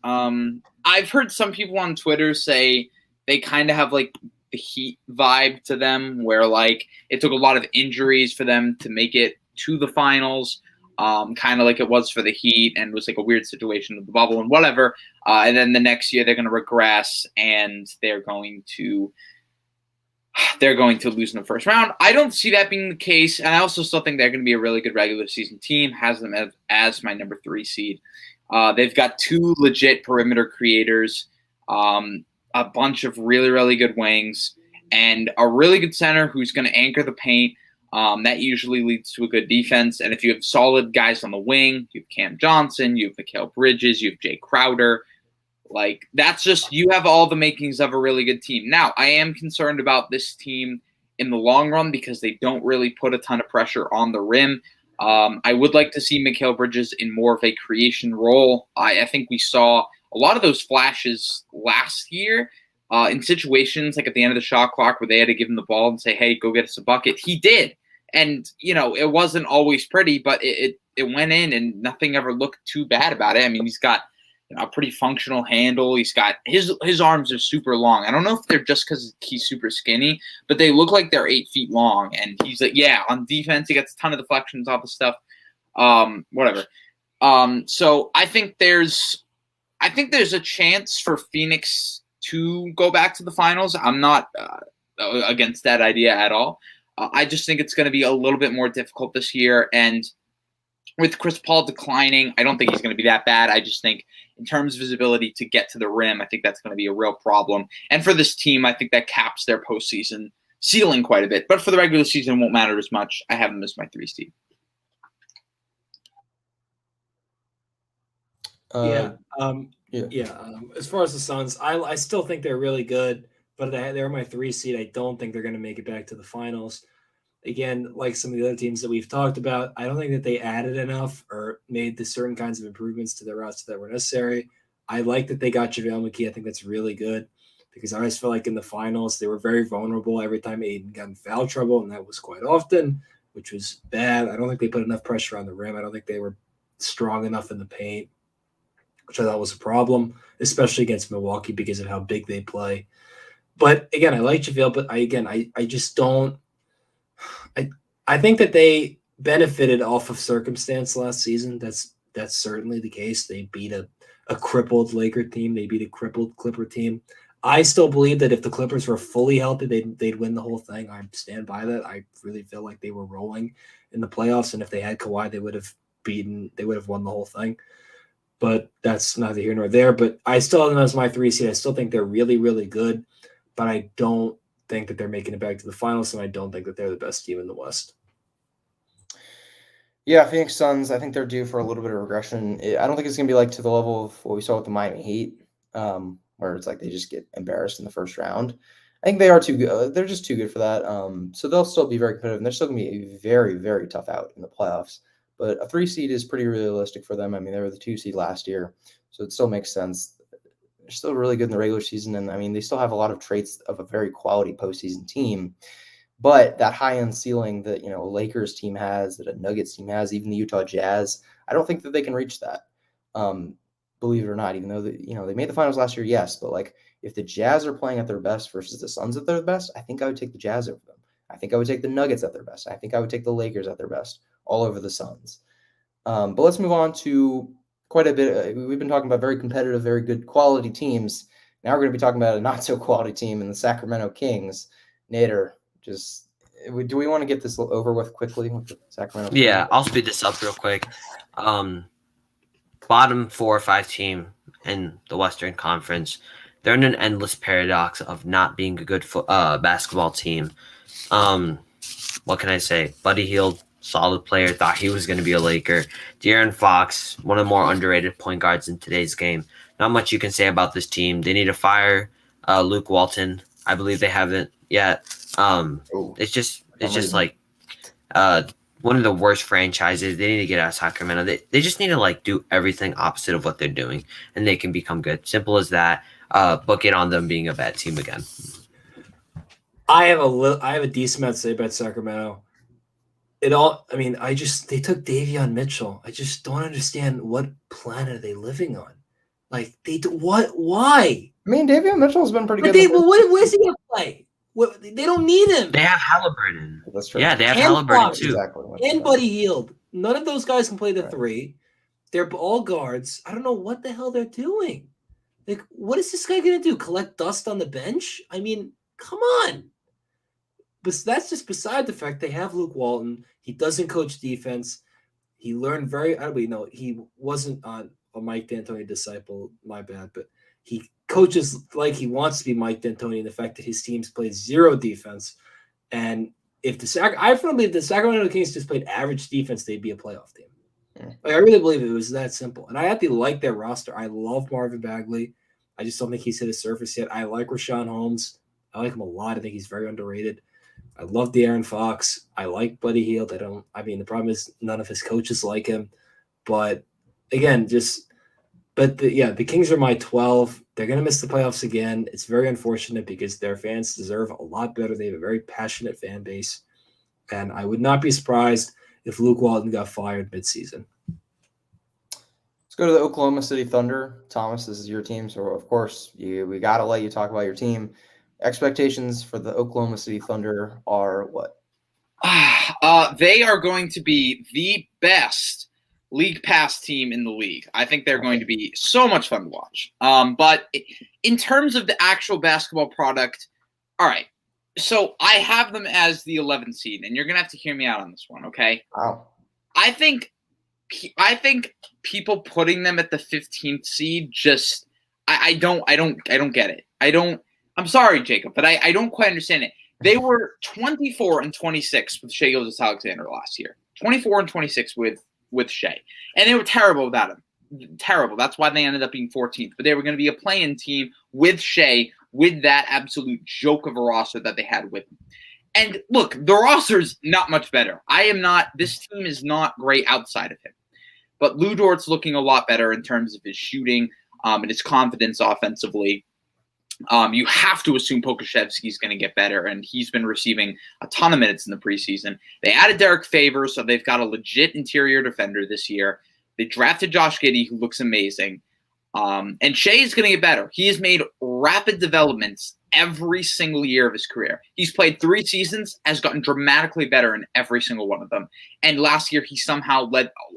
I've heard some people on Twitter say they kind of have like the Heat vibe to them, where like it took a lot of injuries for them to make it to the finals. Kind of like it was for the Heat, and it was like a weird situation with the bubble and whatever. And then the next year they're going to regress, and they're going to lose in the first round. I don't see that being the case, and I also still think they're going to be a really good regular season team. Has them as my number 3 seed. They've got 2 legit perimeter creators, a bunch of really, really good wings, and a really good center who's going to anchor the paint. That usually leads to a good defense. And if you have solid guys on the wing, you have Cam Johnson, you have Mikhail Bridges, you have Jay Crowder. Like, that's just, you have all the makings of a really good team. Now, I am concerned about this team in the long run because they don't really put a ton of pressure on the rim. I would like to see Mikhail Bridges in more of a creation role. I think we saw a lot of those flashes last year in situations like at the end of the shot clock where they had to give him the ball and say, hey, go get us a bucket. He did. And, it wasn't always pretty, but it went in and nothing ever looked too bad about it. I mean, he's got a pretty functional handle. He's got his arms are super long. I don't know if they're just because he's super skinny, but they look like they're 8 feet long. And he's like, on defense, he gets a ton of deflections off of stuff. Whatever. So I think there's a chance for Phoenix to go back to the finals. I'm not against that idea at all. I just think it's going to be a little bit more difficult this year. And with Chris Paul declining, I don't think he's going to be that bad. I just think in terms of his ability to get to the rim, I think that's going to be a real problem. And for this team, I think that caps their postseason ceiling quite a bit. But for the regular season, it won't matter as much. I have them as my 3 seed.
As far as the Suns, I still think they're really good, but they're my 3 seed. I don't think they're going to make it back to the finals. Again, like some of the other teams that we've talked about, I don't think that they added enough or made the certain kinds of improvements to their roster that were necessary. I like that they got JaVale McGee. I think that's really good because I always felt like in the finals, they were very vulnerable every time Aiden got in foul trouble, and that was quite often, which was bad. I don't think they put enough pressure on the rim. I don't think they were strong enough in the paint, which I thought was a problem, especially against Milwaukee because of how big they play. But again, I like JaVale, but I just don't. I think that they benefited off of circumstance last season. That's certainly the case. They beat a crippled Laker team. They beat a crippled Clipper team. I still believe that if the Clippers were fully healthy, they'd win the whole thing. I stand by that. I really feel like they were rolling in the playoffs, and if they had Kawhi, they would have won the whole thing. But that's neither here nor there. But I still have them as my 3 seed. I still think they're really, really good, but I don't think that they're making it back to the finals, and I don't think that they're the best team in the West.
Yeah, Phoenix Suns, I think they're due for a little bit of regression. I don't think it's going to be like to the level of what we saw with the Miami Heat, where it's like they just get embarrassed in the first round. I think they are too good. They're just too good for that. So they'll still be very competitive. And they're still going to be a very, very tough out in the playoffs. But a 3 seed is pretty realistic for them. I mean, they were the 2 seed last year, so it still makes sense. They're still really good in the regular season, and I mean, they still have a lot of traits of a very quality postseason team. But that high-end ceiling that a Lakers team has, that a Nuggets team has, even the Utah Jazz, I don't think that they can reach that. Believe it or not, even though they made the finals last year, yes, but like if the Jazz are playing at their best versus the Suns at their best, I think I would take the Jazz over them. I think I would take the Nuggets at their best. I think I would take the Lakers at their best all over the Suns. But let's move on to quite a bit. We've been talking about very competitive, very good quality teams. Now we're going to be talking about a not so quality team in the Sacramento Kings. Nader, do we want to get this over with quickly with the Sacramento Kings?
Yeah, I'll speed this up real quick. Bottom 4 or 5 team in the Western Conference. They're in an endless paradox of not being a good basketball team. What can I say? Buddy Hield, solid player. Thought he was going to be a Laker. De'Aaron Fox, one of the more underrated point guards in today's game. Not much you can say about this team. They need to fire Luke Walton. I believe they haven't yet. It's just like one of the worst franchises. They need to get out of Sacramento. They just need to like do everything opposite of what they're doing, and they can become good. Simple as that. Book it on them being a bad team again.
I have a decent amount to say about Sacramento. They took Davion Mitchell. I just don't understand what planet are they living on. Like why?
I mean, Davion Mitchell's been pretty good.
Where's he gonna play? They don't need him.
They have Halliburton.
That's true.
Yeah, they have
And
Halliburton
Fox.
too.
Exactly.
And Buddy Hield. None of those guys can play the
Right.
3. They're all guards. I don't know what the hell they're doing. Like, what is this guy going to do? Collect dust on the bench? I mean, come on. But that's just beside the fact they have Luke Walton. He doesn't coach defense. He learned he wasn't a Mike D'Antoni disciple, my bad, but he coaches like he wants to be Mike D'Antoni in the fact that his teams played 0 defense. And if I firmly believe the Sacramento Kings just played average defense, they'd be a playoff team.
Yeah.
Like, I really believe it was that simple. And I actually like their roster. I love Marvin Bagley. I just don't think he's hit his surface yet. I like Rashawn Holmes. I like him a lot. I think he's very underrated. I love De'Aaron Fox. I like Buddy Hield. The problem is none of his coaches like him. But again, the Kings are my 12. They're going to miss the playoffs again. It's very unfortunate because their fans deserve a lot better. They have a very passionate fan base. And I would not be surprised if Luke Walton got fired midseason.
Let's go to the Oklahoma City Thunder. Thomas, this is your team, so of course we got to let you talk about your team. Expectations for the Oklahoma City Thunder are what?
They are going to be the best league pass team in the league. I think they're going to be so much fun to watch. But in terms of the actual basketball product, all right. So I have them as the 11th seed, and you're going to have to hear me out on this one, okay?
Wow.
I think people putting them at the 15th seed just I don't get it. I'm sorry, Jacob, but I don't quite understand it. They were 24-26 with Shai Gilgeous-Alexander last year. 24-26 with Shai. And they were terrible without him. Terrible. That's why they ended up being 14th. But they were going to be a play-in team with Shai, with that absolute joke of a roster that they had with him. And look, the roster's not much better. This team is not great outside of him. But Lou Dort's looking a lot better in terms of his shooting and his confidence offensively. You have to assume Pokusevski's going to get better, and he's been receiving a ton of minutes in the preseason. They added Derek Favors, so they've got a legit interior defender this year. They drafted Josh Giddey, who looks amazing. And Shai is going to get better. He has made rapid developments every single year of his career. He's played 3 seasons, has gotten dramatically better in every single one of them. And last year, he somehow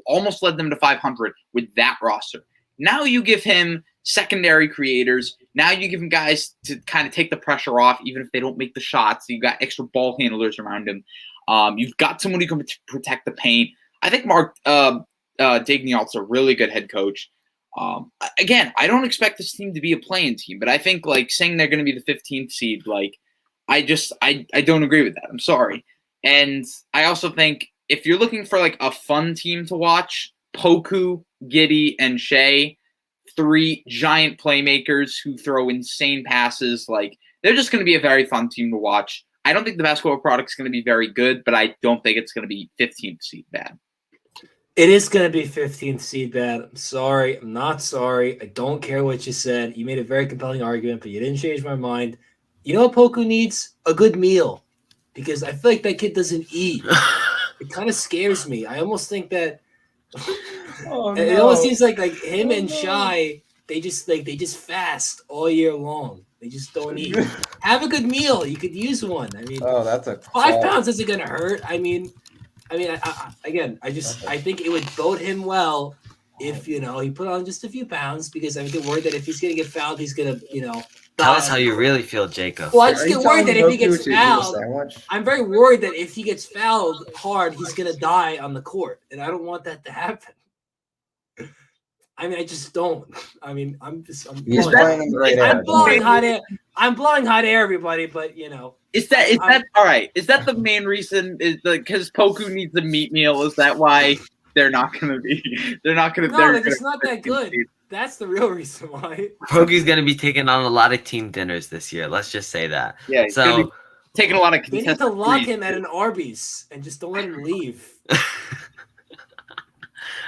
almost led them to 500 with that roster. Now you give him secondary creators. Now you give him guys to kind of take the pressure off, even if they don't make the shots. You've got extra ball handlers around him. You've got someone who can protect the paint. I think Mark Daigneault's a really good head coach. Again, I don't expect this team to be a play-in team, but I think saying they're going to be the 15th seed, I don't agree with that. I'm sorry. And I also think if you're looking for a fun team to watch, Poku, Giddey, and Shai, 3 giant playmakers who throw insane passes. they're just going to be a very fun team to watch. I don't think the basketball product is going to be very good, but I don't think it's going to be 15th seed bad.
It is going to be 15th seed bad. I'm sorry. I'm not sorry. I don't care what you said. You made a very compelling argument, but you didn't change my mind. You know what Poku needs? A good meal, because I feel like that kid doesn't eat. It kind of scares me. I almost think that it almost seems like him and Shai, they just fast all year long. They just don't eat. Have a good meal. You could use one. I mean,
that's a
5 pounds isn't going to hurt. I think it would bode him well if, he put on just a few pounds, because I get worried that if he's going to get fouled, he's going to,
tell us how you really feel, Jacob.
Well, I just get worried that if he gets fouled, I'm very worried that if he gets fouled hard, he's going to die on the court. And I don't want that to happen. I mean, I just don't. I mean, I'm blowing hot air. I'm blowing hot air, everybody, but
Is that all right? Is that the main reason? Is because Poku needs a meat meal? Is that why they're not going to be? They're not going to.
No, it's not that good. That's the real reason why.
Poku's going to be taking on a lot of team dinners this year. Let's just say that.
Yeah. So taking a lot of.
They need to lock him at an Arby's and just don't let him leave.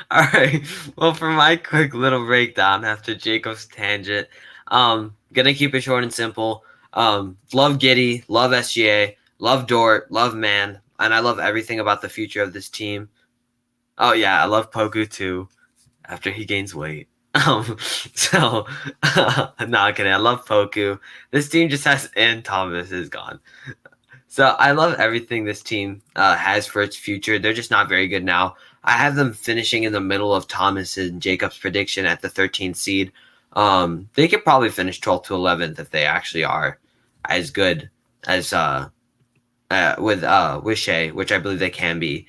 All right. Well, for my quick little breakdown after Jacob's tangent, gonna keep it short and simple. Love Giddey, love SGA, love Dort, love Man, and I love everything about the future of this team. Oh yeah, I love Poku too. After he gains weight. No, I'm kidding. I love Poku. This team just has, and Thomas is gone. So I love everything this team has for its future. They're just not very good now. I have them finishing in the middle of Thomas and Jacob's prediction at the 13th seed. They could probably finish 12th to 11th if they actually are as good as with Shea, which I believe they can be.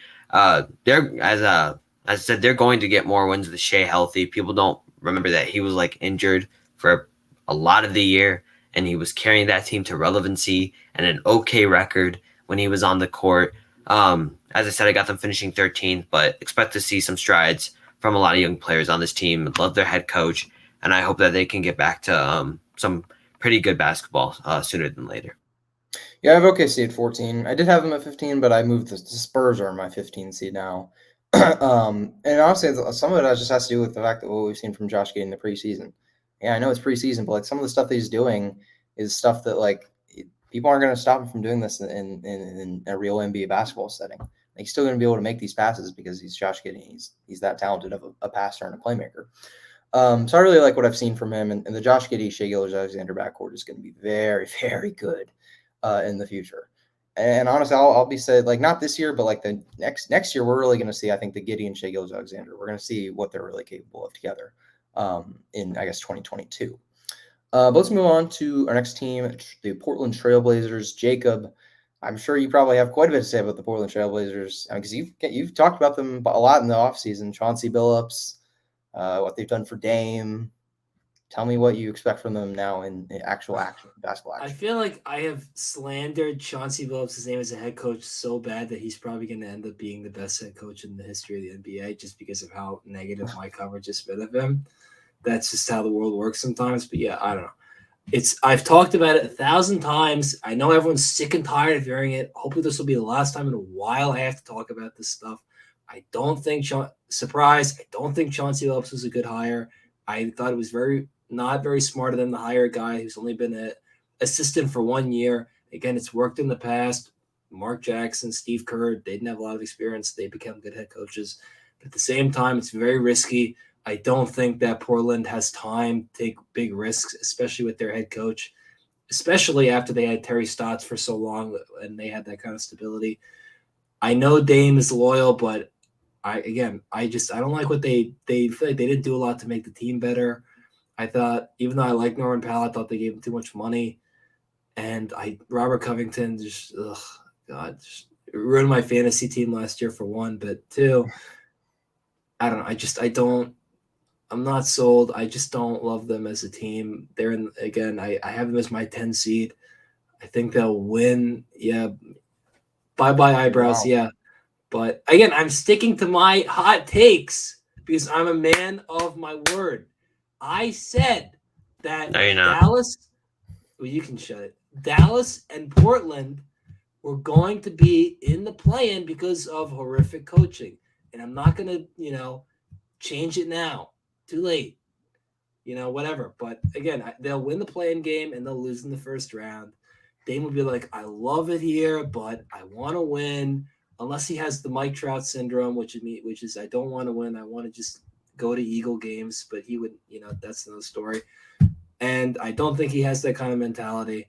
They're as I said, they're going to get more wins with Shea healthy. People don't remember that he was injured for a lot of the year, and he was carrying that team to relevancy and an okay record when he was on the court. As I said, I got them finishing 13th, but expect to see some strides from a lot of young players on this team. Love their head coach, and I hope that they can get back to some pretty good basketball sooner than later.
Yeah, I have OKC at 14. I did have them at 15, but I moved the Spurs are my 15 seed now. And honestly, some of it just has to do with the fact that what we've seen from Josh Giddey in the preseason. Yeah, I know it's preseason, but some of the stuff that he's doing is stuff that people aren't going to stop him from doing this in a real NBA basketball setting. He's still going to be able to make these passes because he's Josh Giddey. He's that talented of a passer and a playmaker. So I really like what I've seen from him, and the Josh Giddey, Shai Gilgeous-Alexander backcourt is going to be very, very good in the future. And honestly, I'll be said not this year, but the next year, we're really going to see, I think, the Giddey and Shai Gilgeous-Alexander. We're going to see what they're really capable of together in, I guess, 2022. But let's move on to our next team, the Portland Trailblazers. Jacob, I'm sure you probably have quite a bit to say about the Portland Trailblazers because you've talked about them a lot in the offseason. Chauncey Billups, what they've done for Dame. Tell me what you expect from them now in actual action, basketball action.
I feel like I have slandered Chauncey Billups' name as a head coach so bad that he's probably going to end up being the best head coach in the history of the NBA just because of how negative my coverage has been of him. That's just how the world works sometimes. But yeah, I don't know. I've talked about it 1,000 times. I know everyone's sick and tired of hearing it. Hopefully this will be the last time in a while I have to talk about this stuff. I don't think I don't think Chauncey Billups was a good hire. I thought it was not very smart of them to hire a guy who's only been an assistant for 1 year. Again, it's worked in the past. Mark Jackson, Steve Kerr, they didn't have a lot of experience. They become good head coaches. But at the same time, it's very risky. I don't think that Portland has time to take big risks, especially with their head coach, especially after they had Terry Stotts for so long and they had that kind of stability. I know Dame is loyal, but I don't like what they feel like they didn't do a lot to make the team better. I thought, even though I like Norman Powell, I thought they gave him too much money. And Robert Covington just ruined my fantasy team last year for one, but two, I don't know. I'm not sold. I just don't love them as a team. I have them as my 10 seed. I think they'll win. Yeah. Bye-bye eyebrows. Wow. Yeah. But again, I'm sticking to my hot takes because I'm a man of my word. I said that Dallas – well, you can shut it. Dallas and Portland were going to be in the play-in because of horrific coaching. And I'm not going to, change it now. Too late. Whatever. But again, they'll win the play-in game and they'll lose in the first round. Dame will be like, I love it here, but I want to win. Unless he has the Mike Trout syndrome, which is I don't want to win. I want to just go to Eagle games. But he would, that's another story. And I don't think he has that kind of mentality.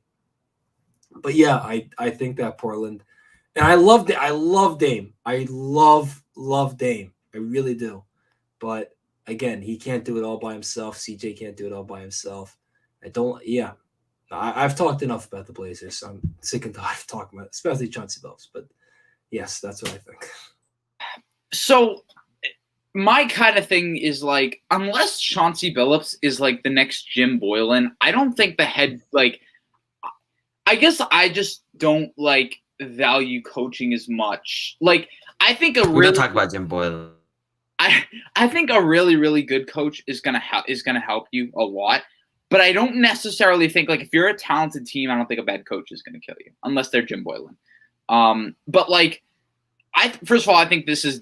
But yeah, I think that Portland, and I love Dame. I love Dame. I really do. But again, he can't do it all by himself. CJ can't do it all by himself. I've talked enough about the Blazers. I'm sick and tired of talking about it, especially Chauncey Billups. But yes, that's what I think.
So my kind of thing is like, unless Chauncey Billups is like the next Jim Boylan, I don't think the head I guess I just don't value coaching as much. I think
we don't talk about Jim Boylan.
I think a really, really good coach is gonna help you a lot. But I don't necessarily think if you're a talented team, I don't think a bad coach is gonna kill you unless they're Jim Boylan. First of all, I think this is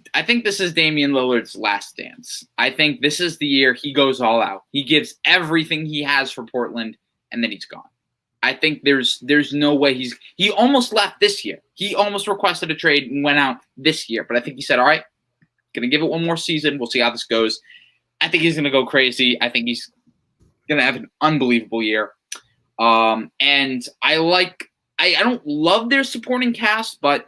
Damian Lillard's last dance. I think this is the year he goes all out. He gives everything he has for Portland, and then he's gone. I think there's no way he almost left this year. He almost requested a trade and went out this year. But I think he said, all right, gonna give it one more season. We'll see how this goes. I think he's gonna go crazy. I think he's gonna have an unbelievable year. And I don't love their supporting cast, but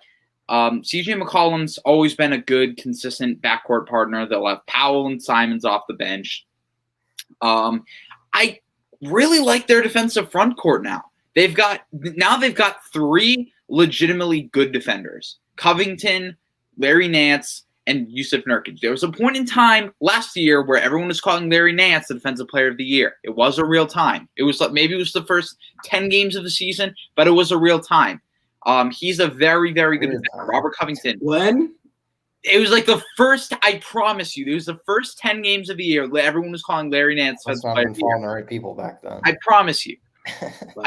CJ McCollum's always been a good, consistent backcourt partner. They'll have Powell and Simons off the bench. I really like their defensive front court now. They've got three legitimately good defenders: Covington, Larry Nance, and Yusuf Nurkic. There was a point in time last year where everyone was calling Larry Nance the Defensive Player of the Year. It was a real time. It was maybe it was the first 10 games of the season, but it was a real time. He's a very, very good defender. Robert Covington.
When?
It was the first, I promise you, it was the first 10 games of the year. Everyone was calling Larry Nance Defensive Player of the Year.
The right people back then.
I promise you.
Wow,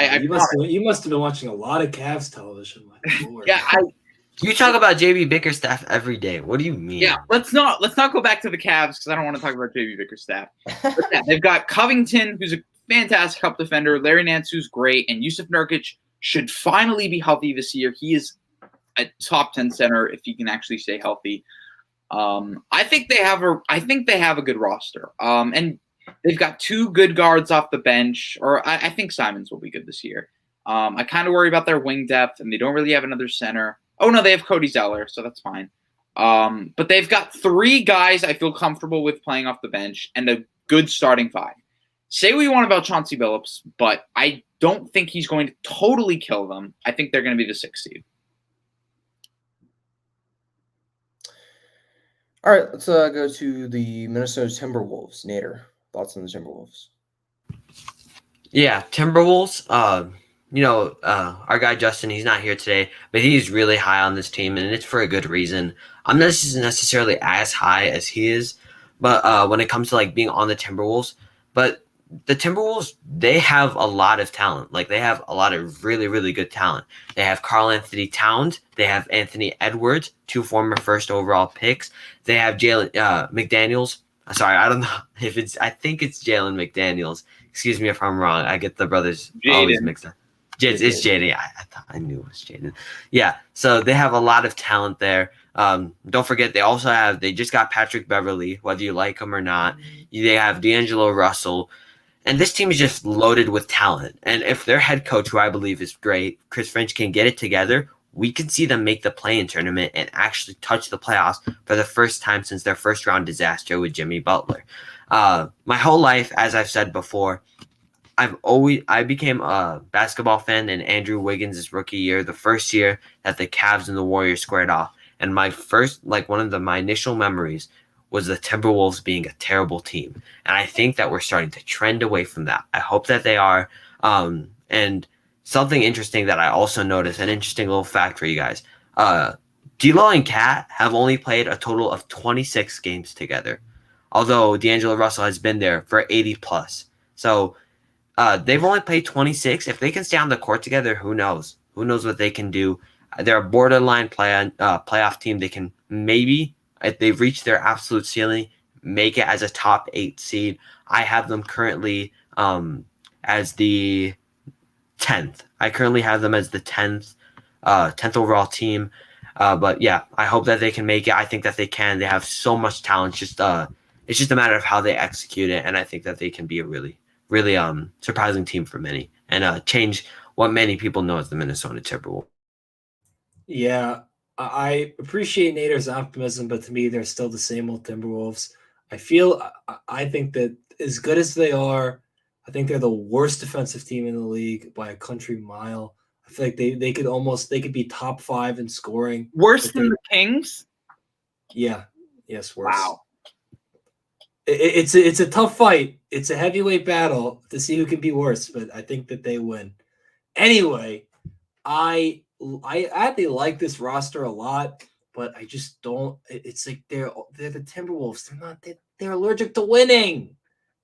you must have been watching a lot of Cavs television. My Lord.
Yeah,
You talk about JB Bickerstaff every day. What do you mean?
Yeah, let's not go back to the Cavs because I don't want to talk about JB Bickerstaff. But yeah, they've got Covington, who's a fantastic cup defender, Larry Nance, who's great, and Yusuf Nurkic should finally be healthy this year. He is a top 10 center if he can actually stay healthy. I think they have a good roster. And they've got two good guards off the bench, or I think Simons will be good this year. I kind of worry about their wing depth, and they don't really have another center. Oh no, they have Cody Zeller, so that's fine. But they've got three guys I feel comfortable with playing off the bench and a good starting five. Say what you want about Chauncey Billups, but I don't think he's going to totally kill them. I think they're going to be the 6th seed.
All right, let's go to the Minnesota Timberwolves. Nader, thoughts on the Timberwolves?
Yeah, Timberwolves. Our guy Justin, he's not here today, but he's really high on this team, and it's for a good reason. I'm not necessarily as high as he is, but when it comes to being on the Timberwolves, but the Timberwolves, they have a lot of talent. They have a lot of really, really good talent. They have Karl-Anthony Towns. They have Anthony Edwards, 2 former first overall picks. They have Jalen McDaniels. Sorry, I don't know if I think it's Jalen McDaniels. Excuse me if I'm wrong. I get the brothers always mixed up. It's Jaden. I knew it was Jaden. Yeah, so they have a lot of talent there. Don't forget, they just got Patrick Beverley, whether you like him or not. They have D'Angelo Russell. And this team is just loaded with talent. And if their head coach, who I believe is great, Chris Finch, can get it together, we can see them make the play-in tournament and actually touch the playoffs for the first time since their first-round disaster with Jimmy Butler. My whole life, as I've said before, I became a basketball fan in Andrew Wiggins' rookie year, the first year that the Cavs and the Warriors squared off. And my first, my initial memories was the Timberwolves being a terrible team. And I think that we're starting to trend away from that. I hope that they are. And something interesting that I also noticed, an interesting little fact for you guys. D'Lo and Cat have only played a total of 26 games together, although D'Angelo Russell has been there for 80 plus. So they've only played 26. If they can stay on the court together, who knows? Who knows what they can do? They're a borderline playoff team. They can maybe, if they've reached their absolute ceiling, make it as a top 8 seed. I have them currently as the 10th. I currently have them as the 10th overall team. But yeah, I hope that they can make it. I think that they can. They have so much talent. It's just a matter of how they execute it, and I think that they can be a really, really surprising team for many and change what many people know as the Minnesota Timberwolves.
Yeah, I appreciate Nader's optimism, but to me, they're still the same old Timberwolves. I think that as good as they are, I think they're the worst defensive team in the league by a country mile. I feel like they could be top 5 in scoring.
Worse than the Kings?
Yeah. Yes, worse.
Wow.
It's a tough fight. It's a heavyweight battle to see who can be worse, but I think that they win. Anyway, I actually like this roster a lot, but I just don't. It's like they're the Timberwolves. They're allergic to winning.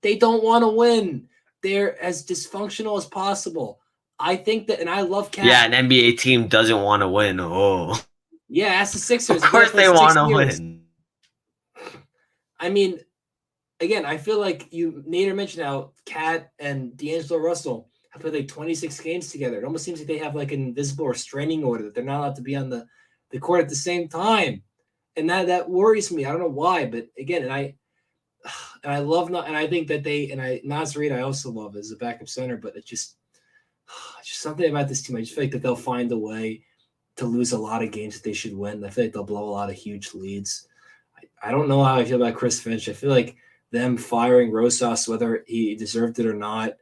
They don't want to win. They're as dysfunctional as possible. I think that, and I love Cat.
Yeah, an NBA team doesn't want to win. Oh,
yeah, ask the Sixers.
of course they want to win.
I mean, again, I feel like Nader mentioned how Cat and D'Angelo Russell have played like 26 games together. It almost seems like they have like an invisible restraining order that they're not allowed to be on the court at the same time. And that worries me. I don't know why, but again, and I love and I think that Naz Reid I also love as a backup center, but it's just something about this team. I just feel like that they'll find a way to lose a lot of games that they should win. I feel like they'll blow a lot of huge leads. I don't know how I feel about Chris Finch. I feel like them firing Rosas, whether he deserved it or not,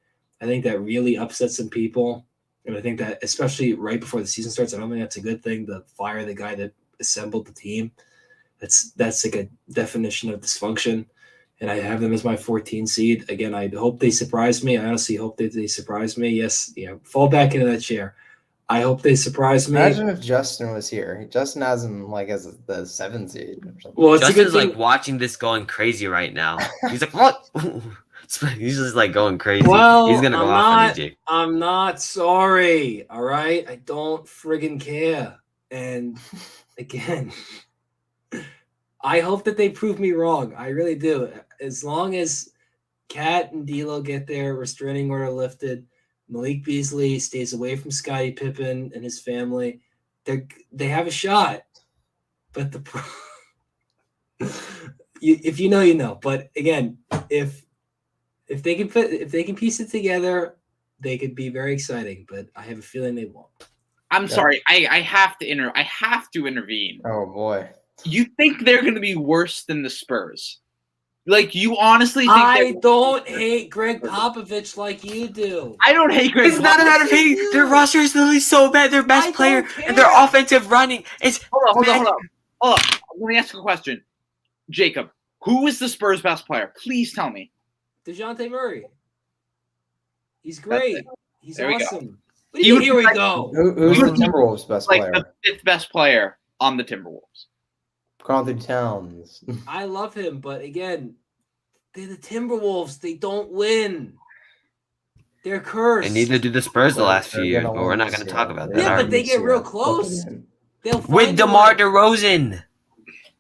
I think that really upsets some people. And I think that especially right before the season starts, I don't think that's a good thing to fire the guy that assembled the team. That's like a definition of dysfunction. And I have them as my 14 seed. Again, I hope they surprise me. I honestly hope that they surprise me. Yes, fall back into that chair. I hope they surprise me.
Imagine if Justin was here. Justin has him like as the 7th seed or something.
Well, it's
Justin's like watching this going crazy right now. He's like, what? He's just like going crazy.
Well,
he's gonna go off on you, Jake.
I'm not sorry. All right, I don't friggin' care. And again, I hope that they prove me wrong. I really do. As long as Cat and D'Lo get their restraining order lifted, Malik Beasley stays away from Scottie Pippen and his family, they have a shot. But if you know, you know. But again, if they can piece it together, they could be very exciting. But I have a feeling they won't.
I'm sorry. I have to intervene.
Oh boy.
You think they're going to be worse than the Spurs? Like, you honestly think
I don't hate Greg Popovich like you do.
I don't hate Greg
It's not a matter of hating. Their roster is literally so bad. Their best player and their offensive running. It's
Hold on. Let me ask you a question. Jacob, who is the Spurs' best player? Please tell me.
DeJounte Murray. He's great. He's
there
awesome. Here we go.
Who's the Timberwolves' best player?
The 5th best player on the Timberwolves.
Carl Anthony Towns.
I love him, but again, they're the Timberwolves. They don't win. They're cursed.
And neither do the Spurs the last few years, but we're not going to talk about that.
Yeah, but they get real close.
With DeMar DeRozan.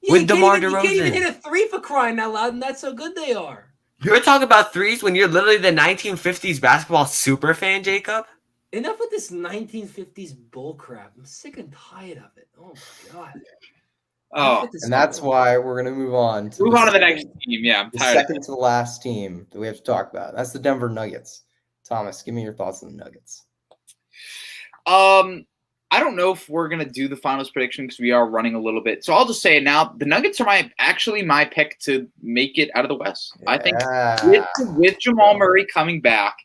Yeah,
With DeMar
DeRozan. You can't even
DeRozan.
hit a 3 for crying out loud, and that's how good they are.
You're talking about threes when you're literally the 1950s basketball super fan, Jacob?
Enough with this 1950s bull crap. I'm sick and tired of it. Oh, my God.
Oh,
and that's why we're going to move on to
the next team. Yeah, I'm
the
tired
second to the last team that we have to talk about. That's the Denver Nuggets. Thomas, give me your thoughts on the Nuggets.
I don't know if we're going to do the finals prediction because we are running a little bit. So I'll just say it now. The Nuggets are my pick to make it out of the West. Yeah. I think with Jamal Murray coming back,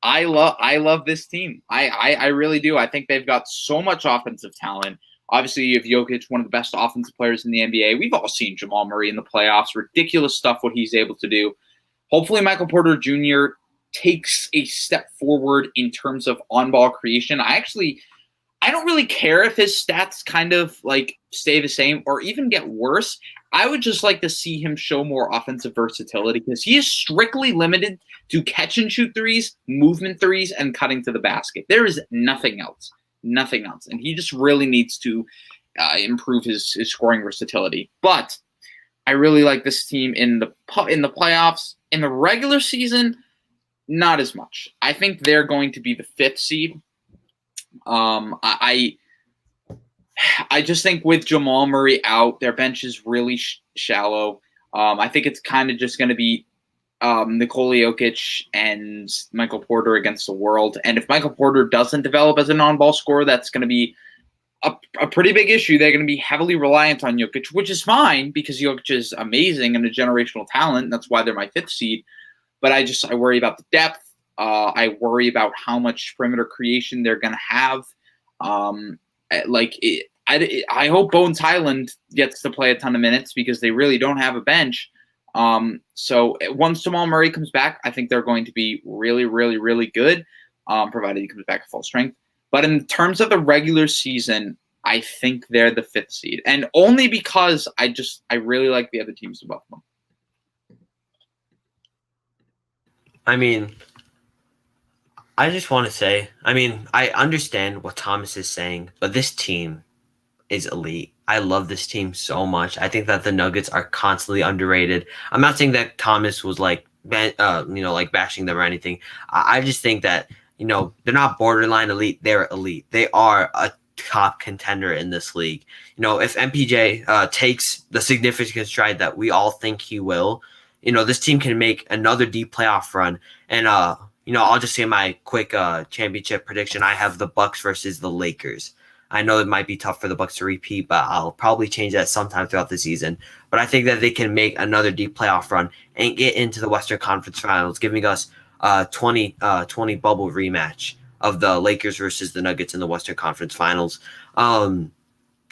I love this team. I really do. I think they've got so much offensive talent. Obviously, you have Jokic, one of the best offensive players in the NBA. We've all seen Jamal Murray in the playoffs. Ridiculous stuff what he's able to do. Hopefully, Michael Porter Jr. takes a step forward in terms of on-ball creation. I I don't really care if his stats kind of like stay the same or even get worse. I would just like to see him show more offensive versatility because he is strictly limited to catch and shoot threes, movement threes, and cutting to the basket. There is nothing else. Nothing else. And he just really needs to improve his scoring versatility. But I really like this team in the playoffs. In the regular season, not as much. I think they're going to be the 5th seed. I just think with Jamal Murray out, their bench is really shallow. I think it's kind of just going to be Nikola Jokic and Michael Porter against the world. And if Michael Porter doesn't develop as a non-ball scorer, that's going to be a pretty big issue. They're going to be heavily reliant on Jokic, which is fine because Jokic is amazing and a generational talent. And that's why they're my 5th seed. But I worry about the depth. I worry about how much perimeter creation they're going to have. I hope Bones Highland gets to play a ton of minutes because they really don't have a bench. So once Jamal Murray comes back, I think they're going to be really, really, really good, provided he comes back at full strength. But in terms of the regular season, I think they're the 5th seed. And only because I really like the other teams above them.
I mean, I just want to say, I understand what Thomas is saying, but this team is elite. I love this team so much. I think that the Nuggets are constantly underrated. I'm not saying that Thomas was like bashing them or anything. I just think that, they're not borderline elite. They're elite. They are a top contender in this league. If MPJ takes the significant stride that we all think he will, this team can make another deep playoff run. And, I'll just say my quick championship prediction. I have the Bucks versus the Lakers. I know it might be tough for the Bucks to repeat, but I'll probably change that sometime throughout the season. But I think that they can make another deep playoff run and get into the Western Conference Finals, giving us a 20 bubble rematch of the Lakers versus the Nuggets in the Western Conference Finals. They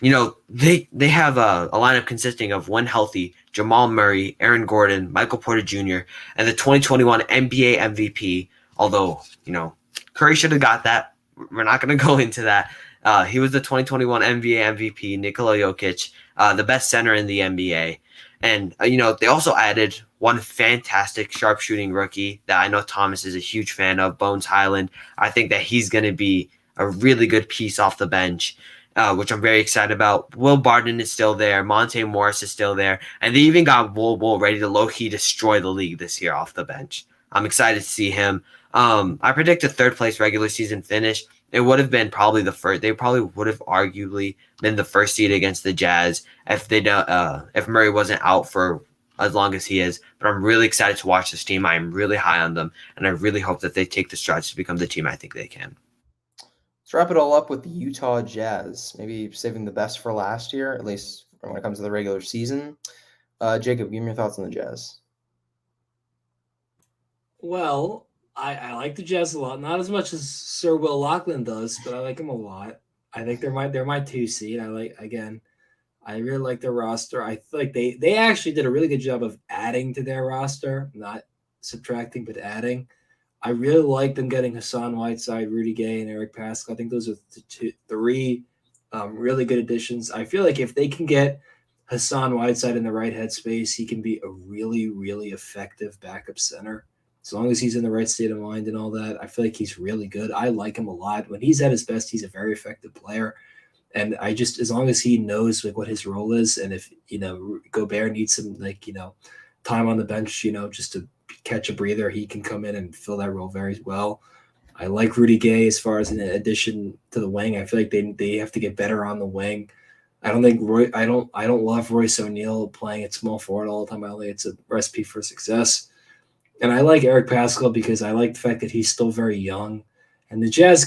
have a lineup consisting of, when healthy, Jamal Murray, Aaron Gordon, Michael Porter Jr., and the 2021 NBA MVP. Although, Curry should have got that. We're not going to go into that. He was the 2021 NBA MVP, Nikola Jokic, the best center in the NBA. And, they also added one fantastic sharpshooting rookie that I know Thomas is a huge fan of, Bones Highland. I think that he's going to be a really good piece off the bench, which I'm very excited about. Will Barton is still there. Monte Morris is still there. And they even got Bull ready to low-key destroy the league this year off the bench. I'm excited to see him. I predict a 3rd place regular season finish. It would have been probably the first. They probably would have arguably been the 1st seed against the Jazz if Murray wasn't out for as long as he is. But I'm really excited to watch this team. I am really high on them, and I really hope that they take the strides to become the team I think they can.
Let's wrap it all up with the Utah Jazz. Maybe saving the best for last year, at least when it comes to the regular season. Jacob, give me your thoughts on the Jazz.
Well, I like the Jazz a lot. Not as much as Sir Will Loughlin does, but I like him a lot. I think they're my 2 seed. I really like their roster. I feel like they actually did a really good job of adding to their roster, not subtracting, but adding. I really like them getting Hassan Whiteside, Rudy Gay, and Eric Pascal. I think those are the 3 really good additions. I feel like if they can get Hassan Whiteside in the right headspace, he can be a really, really effective backup center. As long as he's in the right state of mind and all that, I feel like he's really good. I like him a lot. When he's at his best, he's a very effective player. And as long as he knows what his role is, and if, Gobert needs some, time on the bench, just to catch a breather, he can come in and fill that role very well. I like Rudy Gay as far as an addition to the wing. I feel like they have to get better on the wing. I don't love Royce O'Neal playing at small forward all the time. I don't think it's a recipe for success. And I like Eric Pascal because I like the fact that he's still very young. And the Jazz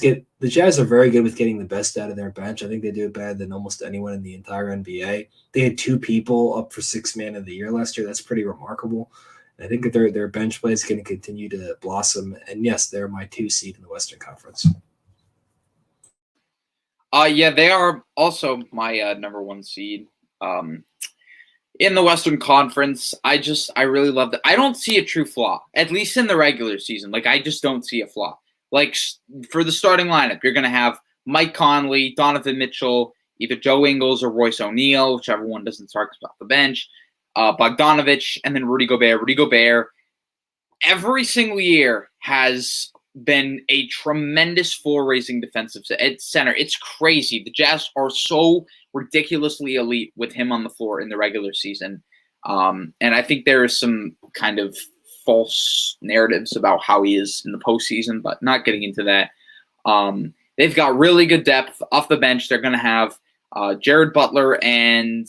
are very good with getting the best out of their bench. I think they do it better than almost anyone in the entire NBA. They had 2 people up for 6th man of the year last year. That's pretty remarkable. And I think that their bench play is going to continue to blossom. And yes, they're my 2 seed in the Western Conference.
Yeah, they are also my number 1 seed. In the Western Conference, I really love that. I don't see a true flaw, at least in the regular season. I just don't see a flaw. For the starting lineup, you're going to have Mike Conley, Donovan Mitchell, either Joe Ingles or Royce O'Neal, whichever one doesn't start off the bench, Bogdanovich, and then Rudy Gobert. Rudy Gobert, every single year, has been a tremendous floor-raising defensive center. It's crazy. The Jazz are so ridiculously elite with him on the floor in the regular season. And I think there is some kind of false narratives about how he is in the postseason, but not getting into that. They've got really good depth off the bench. They're going to have Jared Butler and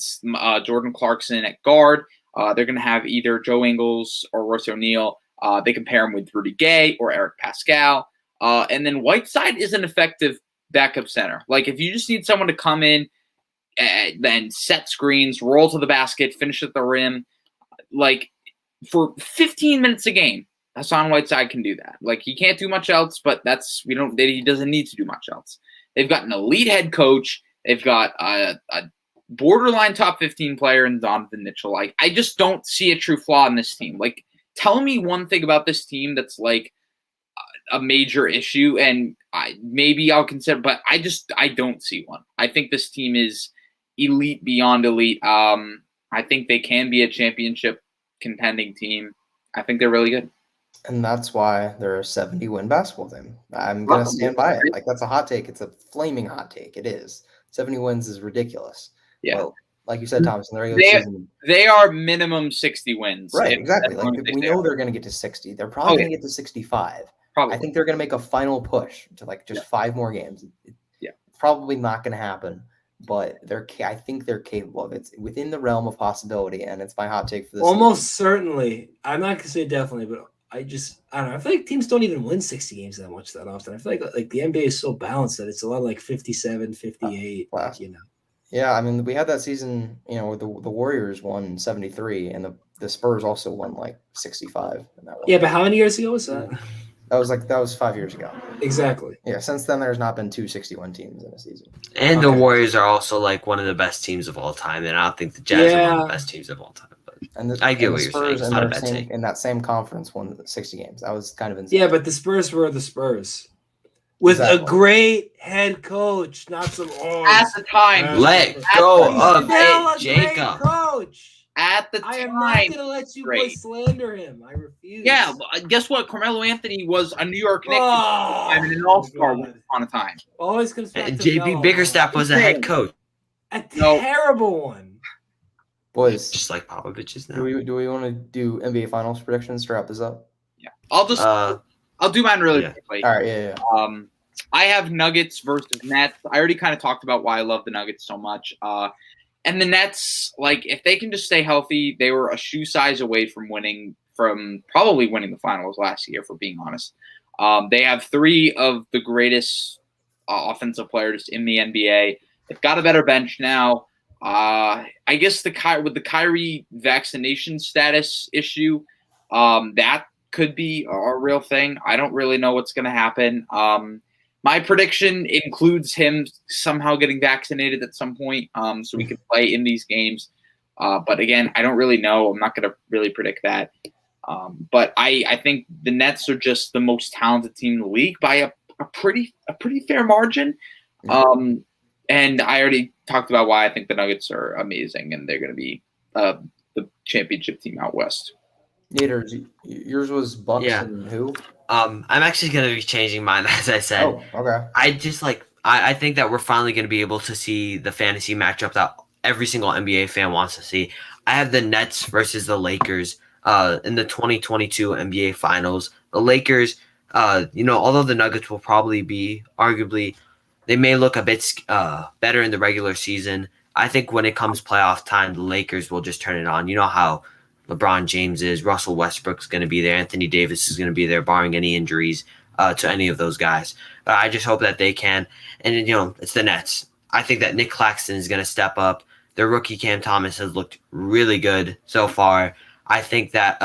Jordan Clarkson at guard. They're going to have either Joe Ingles or Royce O'Neal. They can pair him with Rudy Gay or Eric Pascal. And then Whiteside is an effective backup center. Like, if you just need someone to come in and then set screens, roll to the basket, finish at the rim, like, for 15 minutes a game, Hassan Whiteside can do that. Like, he can't do much else, but he doesn't need to do much else. They've got an elite head coach. They've got a borderline top 15 player in Donovan Mitchell. Like, I just don't see a true flaw in this team. Like, tell me one thing about this team that's like a major issue, and maybe I'll consider, but I don't see one. I think this team is elite beyond elite. I think they can be a championship contending team. I think they're really good.
And that's why they're a 70-win basketball team. I'm going to stand by it. Like, that's a hot take. It's a flaming hot take. It is. 70 wins is ridiculous.
Yeah.
Well, like you said, Thomas, in the regular season,
they are minimum 60 wins.
Right, exactly. Like, we know they're going to get to 60. They're probably going to get to 65.
Probably.
I think they're going to make a final push to like just 5 more games. It's probably not going to happen, but I think they're capable of it. It's within the realm of possibility, and it's my hot take for this.
Almost certainly. I'm not going to say definitely, but I don't know. I feel like teams don't even win 60 games that often. I feel like the NBA is so balanced that it's a lot of like 57, 58, you know.
Yeah, I mean, we had that season, you know, where the Warriors won 73, and the Spurs also won like 65. In that one.
Yeah, but how many years ago was that?
That was 5 years ago.
Exactly.
Yeah, since then there's not been 2 61 teams in a season.
And the Warriors are also like one of the best teams of all time, and I don't think the Jazz are one of the best teams of all time. But I get what you're saying. It's not a bad take.
In that same conference won 60 games. That was kind of insane.
Yeah, but the Spurs were the Spurs. With a great head coach, not some
at the time.
Let go of it, Jacob.
Coach.
At the time,
I am not going to let you boys slander him. I refuse.
Yeah, guess what? Carmelo Anthony was a New York Knicks and an All-Star once upon a time.
Always comes back to
JB Bickerstaff was a head coach.
A terrible one.
Boys,
just like Popovich is now.
Do we want to do NBA Finals predictions to wrap this up?
Yeah, I'll do mine really quickly.
All right, yeah.
I have Nuggets versus Nets. I already kind of talked about why I love the Nuggets so much. And the Nets, like, if they can just stay healthy, they were a shoe size away from probably winning the finals last year, for being honest. They have 3 of the greatest offensive players in the NBA. They've got a better bench now. I guess with the Kyrie vaccination status issue, that could be a real thing. I don't really know what's going to happen. My prediction includes him somehow getting vaccinated at some point, so we can play in these games. But again, I don't really know. I'm not going to really predict that. But I think the Nets are just the most talented team in the league by a pretty fair margin. And I already talked about why I think the Nuggets are amazing, and they're going to be the championship team out west.
Nader, yours was Bucks and who?
I'm actually going to be changing mine, as I said.
Oh, okay.
I think that we're finally going to be able to see the fantasy matchup that every single NBA fan wants to see. I have the Nets versus the Lakers in the 2022 NBA Finals. The Lakers, although the Nuggets will probably be arguably, they may look a bit better in the regular season. I think when it comes playoff time, the Lakers will just turn it on. You know how LeBron James is, Russell Westbrook's going to be there, Anthony Davis is going to be there, barring any injuries to any of those guys. But I just hope that they can. And, it's the Nets. I think that Nick Claxton is going to step up. Their rookie Cam Thomas has looked really good so far. I think that,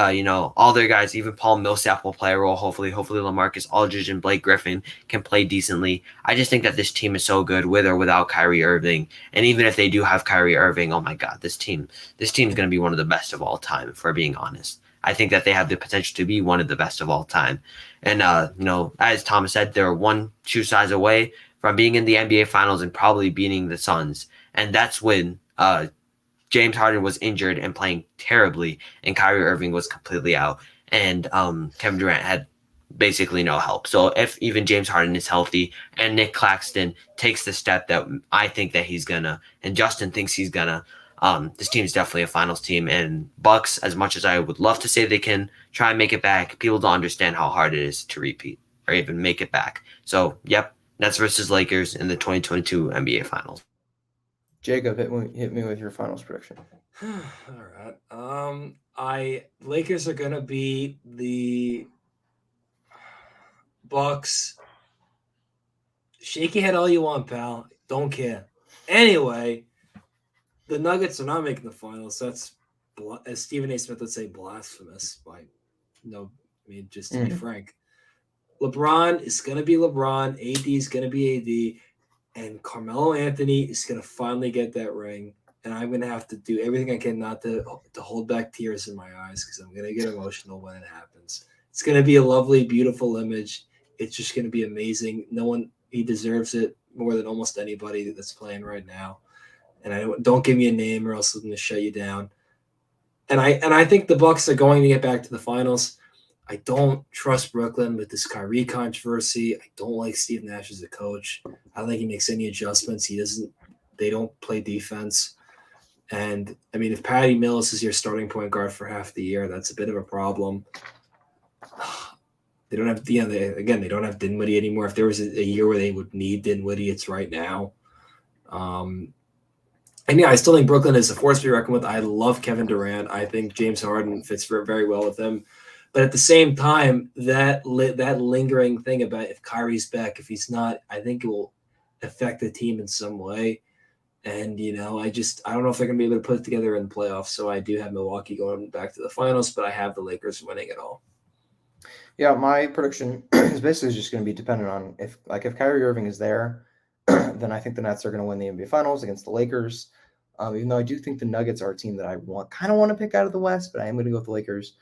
all their guys, even Paul Millsap will play a role. Hopefully LaMarcus Aldridge and Blake Griffin can play decently. I just think that this team is so good with or without Kyrie Irving. And even if they do have Kyrie Irving, oh my God, this team's going to be one of the best of all time, if we're being honest. I think that they have the potential to be one of the best of all time. And, as Thomas said, they're one shoe size away. from being in the NBA Finals and probably beating the Suns. And that's when James Harden was injured and playing terribly, and Kyrie Irving was completely out, and Kevin Durant had basically no help. So if even James Harden is healthy and Nick Claxton takes the step that I think that he's gonna, and Justin thinks he's gonna, this team is definitely a finals team. And Bucks, as much as I would love to say they can try and make it back, people don't understand how hard it is to repeat or even make it back. So, yep, Nets versus Lakers in the 2022 NBA Finals.
Jacob, hit me with your finals prediction.
All right. Lakers are gonna beat the Bucks. Shake your head all you want, pal. Don't care. Anyway, the Nuggets are not making the finals. That's, as Stephen A. Smith would say, blasphemous. Just to be frank. LeBron is going to be LeBron. AD is going to be AD. And Carmelo Anthony is going to finally get that ring. And I'm going to have to do everything I can not to hold back tears in my eyes, because I'm going to get emotional when it happens. It's going to be a lovely, beautiful image. It's just going to be amazing. He deserves it more than almost anybody that's playing right now. And don't give me a name or else I'm going to shut you down. And I think the Bucks are going to get back to the finals. I don't trust Brooklyn with this Kyrie controversy. I don't like Steve Nash as a coach. I don't think he makes any adjustments. They don't play defense. And I mean, if Patty Mills is your starting point guard for half the year, that's a bit of a problem. They don't have they don't have Dinwiddie anymore. If there was a year where they would need Dinwiddie, it's right now. I still think Brooklyn is a force to be reckoned with. I love Kevin Durant. I think James Harden fits very well with him. But at the same time, that lingering thing about if Kyrie's back, if he's not, I think it will affect the team in some way. And, I don't know if they're going to be able to put it together in the playoffs. So I do have Milwaukee going back to the finals, but I have the Lakers winning it all.
Yeah, my prediction is basically just going to be dependent on if Kyrie Irving is there, then I think the Nets are going to win the NBA Finals against the Lakers. Even though I do think the Nuggets are a team that I kind of want to pick out of the West, but I am going to go with the Lakers.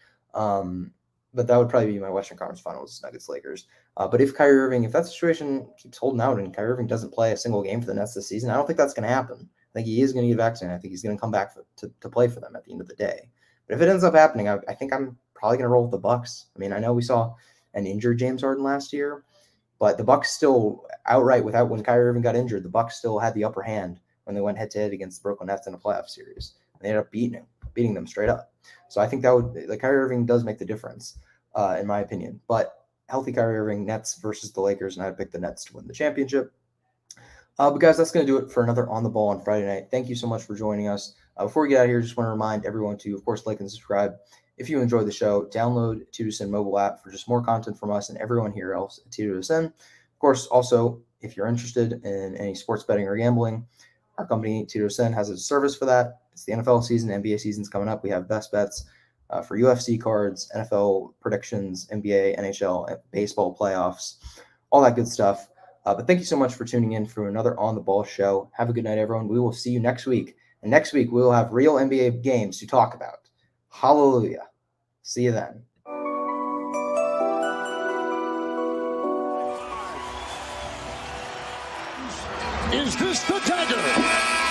But that would probably be my Western Conference Finals, Nuggets, Lakers. But if Kyrie Irving, if that situation keeps holding out and Kyrie Irving doesn't play a single game for the Nets this season, I don't think that's going to happen. I think he is going to get vaccinated. I think he's going to come back to play for them at the end of the day. But if it ends up happening, I think I'm probably going to roll with the Bucks. I mean, I know we saw an injured James Harden last year, but the Bucks still outright, when Kyrie Irving got injured, the Bucks still had the upper hand when they went head-to-head against the Brooklyn Nets in a playoff series. And they ended up beating them straight up. So I think Kyrie Irving does make the difference, in my opinion. But healthy Kyrie Irving, Nets versus the Lakers, and I'd pick the Nets to win the championship. But guys, that's going to do it for another On the Ball on Friday night. Thank you so much for joining us. Before we get out of here, just want to remind everyone to, of course, like and subscribe. If you enjoyed the show, download TWSN mobile app for just more content from us and everyone here else at TWSN. Of course, also, if you're interested in any sports betting or gambling, our company, TWSN, has a service for that. It's the NFL season, NBA season's coming up. We have best bets for UFC cards, NFL predictions, NBA, NHL, baseball playoffs, all that good stuff. But thank you so much for tuning in for another On the Ball show. Have a good night, everyone. We will see you next week. And next week, we will have real NBA games to talk about. Hallelujah. See you then.
Is this the dagger?